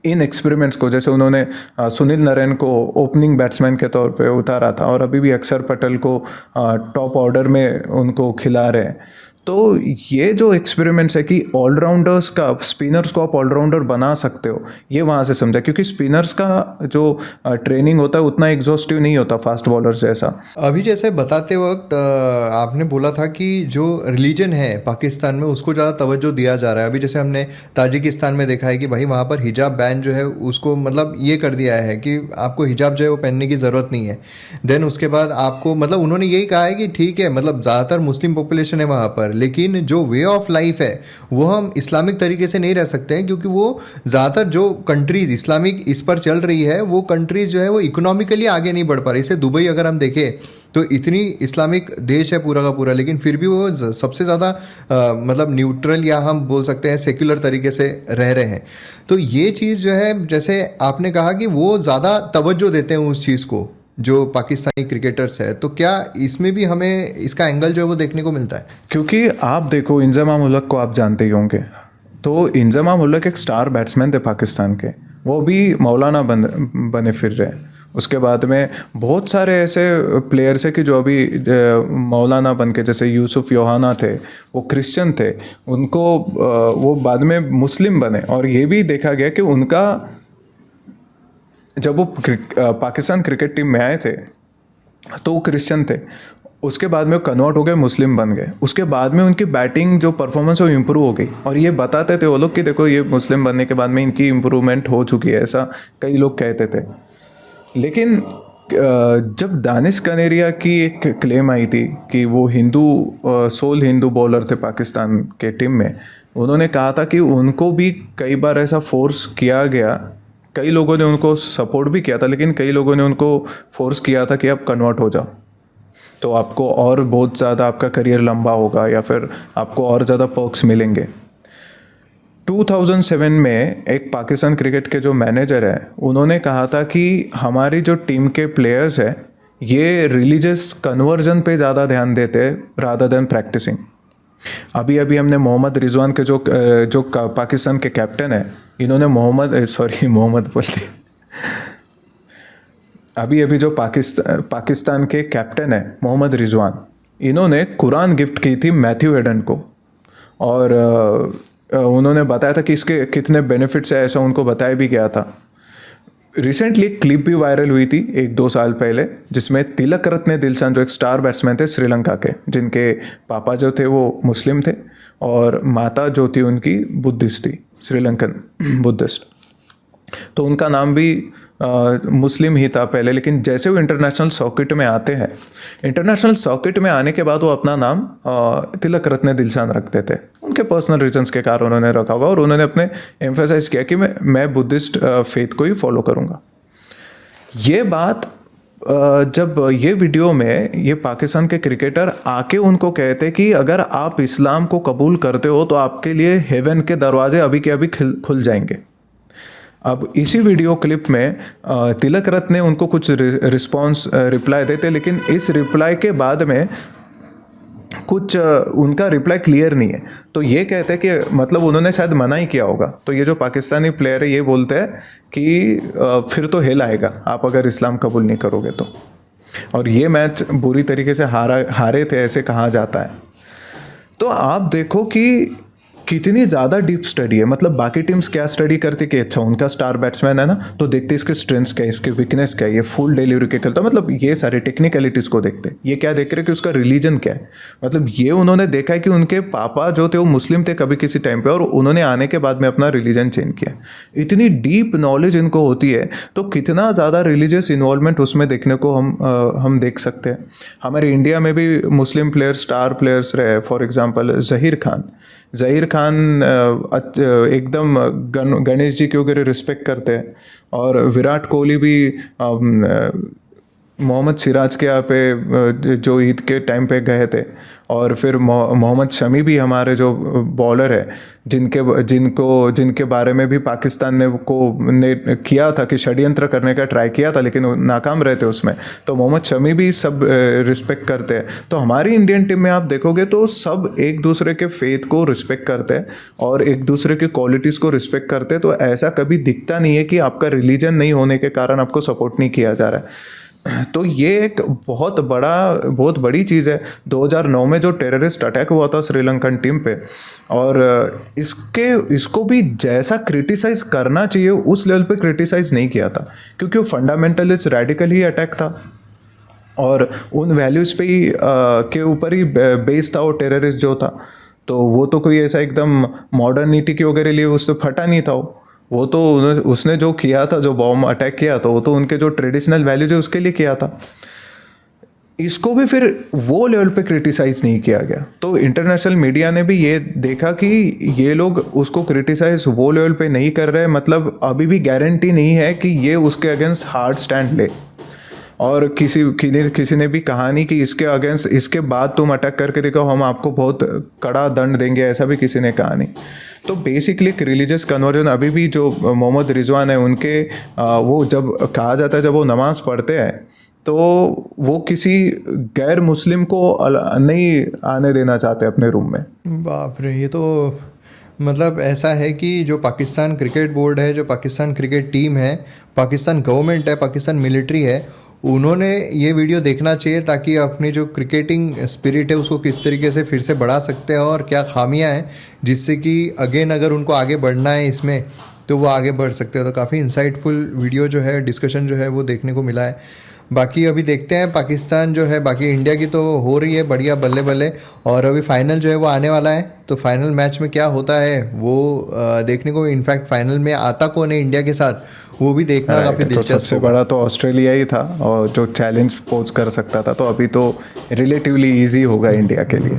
इन एक्सपेरिमेंट्स को, जैसे उन्होंने सुनील नरेन को ओपनिंग बैट्समैन के तौर पे उतारा था, और अभी भी अक्षर पटेल को टॉप ऑर्डर में उनको खिला रहे हैं, तो ये जो एक्सपेरिमेंट्स है कि ऑलराउंडर्स का, स्पिनर्स को आप ऑलराउंडर बना सकते हो, ये वहाँ से समझा। क्योंकि स्पिनर्स का जो ट्रेनिंग होता है उतना एग्जॉस्टिव नहीं होता फास्ट बॉलर्स जैसा। अभी जैसे बताते वक्त आपने बोला था कि जो रिलीजन है पाकिस्तान में उसको ज़्यादा तवज्जो दिया जा रहा है। अभी जैसे हमने ताजिकिस्तान में देखा है कि भाई वहाँ पर हिजाब बैन जो है उसको मतलब ये कर दिया है कि आपको हिजाब जो है वो पहनने की ज़रूरत नहीं है। देन उसके बाद आपको मतलब उन्होंने यही कहा है कि ठीक है, मतलब ज़्यादातर मुस्लिम पॉपुलेशन है वहाँ पर, लेकिन जो वे ऑफ लाइफ है वो हम इस्लामिक तरीके से नहीं रह सकते हैं, क्योंकि वो ज़्यादातर जो कंट्रीज़ इस्लामिक इस पर चल रही है वो कंट्रीज़ जो है वो इकोनॉमिकली आगे नहीं बढ़ पा रही। जैसे दुबई अगर हम देखें तो इतनी इस्लामिक देश है पूरा का पूरा, लेकिन फिर भी वो सबसे ज़्यादा मतलब न्यूट्रल या हम बोल सकते हैं सेक्युलर तरीके से रह रहे हैं। तो ये चीज़ जो है, जैसे आपने कहा कि वो ज़्यादा तवज्जो देते हैं उस चीज़ को जो पाकिस्तानी क्रिकेटर्स है, तो क्या इसमें भी हमें इसका एंगल जो है वो देखने को मिलता है? क्योंकि आप देखो, इंजमाम उलक को आप जानते ही होंगे, तो इंजमाम उलक एक स्टार बैट्समैन थे पाकिस्तान के, वो भी मौलाना बने फिर रहे। उसके बाद में बहुत सारे ऐसे प्लेयर्स हैं कि जो अभी मौलाना बन के, जैसे यूसुफ योहाना थे, वो क्रिश्चियन थे, उनको वो बाद में मुस्लिम बने। और ये भी देखा गया कि उनका जब वो पाकिस्तान क्रिकेट टीम में आए थे तो वो क्रिश्चियन थे, उसके बाद में वो कन्वर्ट हो गए, मुस्लिम बन गए। उसके बाद में उनकी बैटिंग जो परफॉर्मेंस वो इम्प्रूव हो गई, और ये बताते थे वो लोग कि देखो ये मुस्लिम बनने के बाद में इनकी इम्प्रूवमेंट हो चुकी है, ऐसा कई लोग कहते थे। लेकिन जब दानिश कनेरिया की एक क्लेम आई थी कि वो सोल हिंदू बॉलर थे पाकिस्तान के टीम में, उन्होंने कहा था कि उनको भी कई बार ऐसा फोर्स किया गया, कई लोगों ने उनको सपोर्ट भी किया था, लेकिन कई लोगों ने उनको फोर्स किया था कि आप कन्वर्ट हो जाओ, तो आपको और बहुत ज़्यादा आपका करियर लंबा होगा, या फिर आपको और ज़्यादा पर्क्स मिलेंगे। 2007 में एक पाकिस्तान क्रिकेट के जो मैनेजर है, उन्होंने कहा था कि हमारी जो टीम के प्लेयर्स है ये रिलीजियस कन्वर्जन पे ज़्यादा ध्यान देते हैं रादर देन प्रैक्टिसिंग। अभी हमने मोहम्मद रिजवान के जो पाकिस्तान के कैप्टन है, इन्होंने मोहम्मद बोलते अभी जो पाकिस्तान के कैप्टन है मोहम्मद रिजवान, इन्होंने कुरान गिफ्ट की थी मैथ्यू हेडन को, और उन्होंने बताया था कि इसके कितने बेनिफिट्स है, ऐसा उनको बताया भी गया था। रिसेंटली एक क्लिप भी वायरल हुई थी 1-2 साल पहले, जिसमें तिलक रत्ने दिलशान, जो एक स्टार बैट्समैन थे श्रीलंका के, जिनके पापा जो थे वो मुस्लिम थे और माता जो थी उनकी बुद्धिस्ट थी, श्रीलंकन बुद्धिस्ट, तो उनका नाम भी मुस्लिम ही था पहले। लेकिन जैसे वो इंटरनेशनल सर्किट में आते हैं, इंटरनेशनल सर्किट में आने के बाद वो अपना नाम तिलक रत्ने दिलशान रखते थे, उनके पर्सनल रीजंस के कारण उन्होंने रखा होगा, और उन्होंने अपने एम्फेसाइज किया कि मैं बुद्धिस्ट फेथ को ही फॉलो करूँगा। ये बात जब ये वीडियो में ये पाकिस्तान के क्रिकेटर आके उनको कहते कि अगर आप इस्लाम को कबूल करते हो तो आपके लिए हेवन के दरवाजे अभी के अभी खुल जाएंगे। अब इसी वीडियो क्लिप में तिलक रत्ने उनको कुछ रिप्लाई देते, लेकिन इस रिप्लाई के बाद में कुछ उनका रिप्लाई क्लियर नहीं है, तो ये कहते हैं कि मतलब उन्होंने शायद मना ही किया होगा। तो ये जो पाकिस्तानी प्लेयर है ये बोलते हैं कि फिर तो हेल आएगा आप अगर इस्लाम कबूल नहीं करोगे तो, और ये मैच बुरी तरीके से हारे थे, ऐसे कहा जाता है। तो आप देखो कि कितनी ज़्यादा डीप स्टडी है। मतलब बाकी टीम्स क्या स्टडी करती कि अच्छा उनका स्टार बैट्समैन है ना, तो देखते इसके स्ट्रेंथ्स क्या है, इसके वीकनेस क्या है, ये फुल डिलीवरी के खेलता है, मतलब ये सारे टेक्निकलिटीज़ को देखते। ये क्या देख रहे हैं कि उसका रिलीजन क्या है। मतलब ये उन्होंने देखा है कि उनके पापा जो थे वो मुस्लिम थे कभी किसी टाइम पे, और उन्होंने आने के बाद में अपना रिलीजन चेंज किया। इतनी डीप नॉलेज इनको होती है, तो कितना ज़्यादा रिलीजियस इन्वॉल्वमेंट उसमें देखने को हम देख सकते हैं। हमारे इंडिया में भी मुस्लिम प्लेयर्स, स्टार प्लेयर्स रहे। फॉर एग्जांपल ज़हीर खान एकदम गणेश जी के वगैरह रिस्पेक्ट करते हैं। और विराट कोहली भी मोहम्मद सिराज के यहाँ पे जो ईद के टाइम पे गए थे। और फिर मोहम्मद शमी भी हमारे जो बॉलर है, जिनके बारे में भी पाकिस्तान ने किया था कि षड्यंत्र करने का ट्राई किया था, लेकिन वो नाकाम रहे थे उसमें। तो मोहम्मद शमी भी सब रिस्पेक्ट करते हैं। तो हमारी इंडियन टीम में आप देखोगे तो सब एक दूसरे के फेथ को रिस्पेक्ट करते हैं और एक दूसरे की क्वालिटीज़ को रिस्पेक्ट करते हैं। तो ऐसा कभी दिखता नहीं है कि आपका रिलीजन नहीं होने के कारण आपको सपोर्ट नहीं किया जा रहा है। तो ये एक बहुत बड़ी चीज़ है। 2009 में जो टेररिस्ट अटैक हुआ था श्रीलंकन टीम पे, और इसको भी जैसा क्रिटिसाइज करना चाहिए उस लेवल पे क्रिटिसाइज नहीं किया था, क्योंकि वो फंडामेंटलिस्ट रेडिकल ही अटैक था और उन वैल्यूज़ पे ही के ऊपर ही बेस्ड था वो टेररिस्ट जो था। तो वो तो कोई ऐसा एकदम मॉडर्निटी के वगैरह लिए उससे फटा नहीं था। वो तो उसने जो किया था, जो बॉम्ब अटैक किया था, वो तो उनके जो ट्रेडिशनल वैल्यूज है उसके लिए किया था। इसको भी फिर वो लेवल पे क्रिटिसाइज नहीं किया गया। तो इंटरनेशनल मीडिया ने भी ये देखा कि ये लोग उसको क्रिटिसाइज वो लेवल पे नहीं कर रहे, मतलब अभी भी गारंटी नहीं है कि ये उसके अगेंस्ट हार्ड स्टैंड ले। और किसी ने भी कहा नहीं कि इसके अगेंस्ट, इसके बाद तुम अटैक करके देखो, हम आपको बहुत कड़ा दंड देंगे, ऐसा भी किसी ने कहा नहीं। तो बेसिकली एक रिलीजियस कन्वर्जन अभी भी जो मोहम्मद रिजवान है उनके, वो जब कहा जाता है जब वो नमाज़ पढ़ते हैं तो वो किसी गैर मुस्लिम को नहीं आने देना चाहते अपने रूम में। बाप रे, ये तो मतलब ऐसा है कि जो पाकिस्तान क्रिकेट बोर्ड है, जो पाकिस्तान क्रिकेट टीम है, पाकिस्तान गवर्नमेंट है, पाकिस्तान मिलिट्री है, उन्होंने ये वीडियो देखना चाहिए ताकि अपनी जो क्रिकेटिंग स्पिरिट है उसको किस तरीके से फिर से बढ़ा सकते हैं और क्या खामियां हैं जिससे कि अगेन अगर उनको आगे बढ़ना है इसमें तो वो आगे बढ़ सकते हैं। तो काफ़ी इंसाइटफुल वीडियो जो है, डिस्कशन जो है वो देखने को मिला है। बाकी अभी देखते हैं पाकिस्तान जो है, बाकी इंडिया की तो हो रही है बढ़िया बल्ले बल्ले, और अभी फाइनल जो है वो आने वाला है। तो फाइनल मैच में क्या होता है वो देखने को, इनफैक्ट फाइनल में आता कौन है इंडिया के साथ वो भी देखना काफ़ी दिलचस्प। तो सबसे बड़ा तो ऑस्ट्रेलिया ही था और जो चैलेंज पोज कर सकता था, तो अभी तो रिलेटिवली ईजी होगा इंडिया के लिए।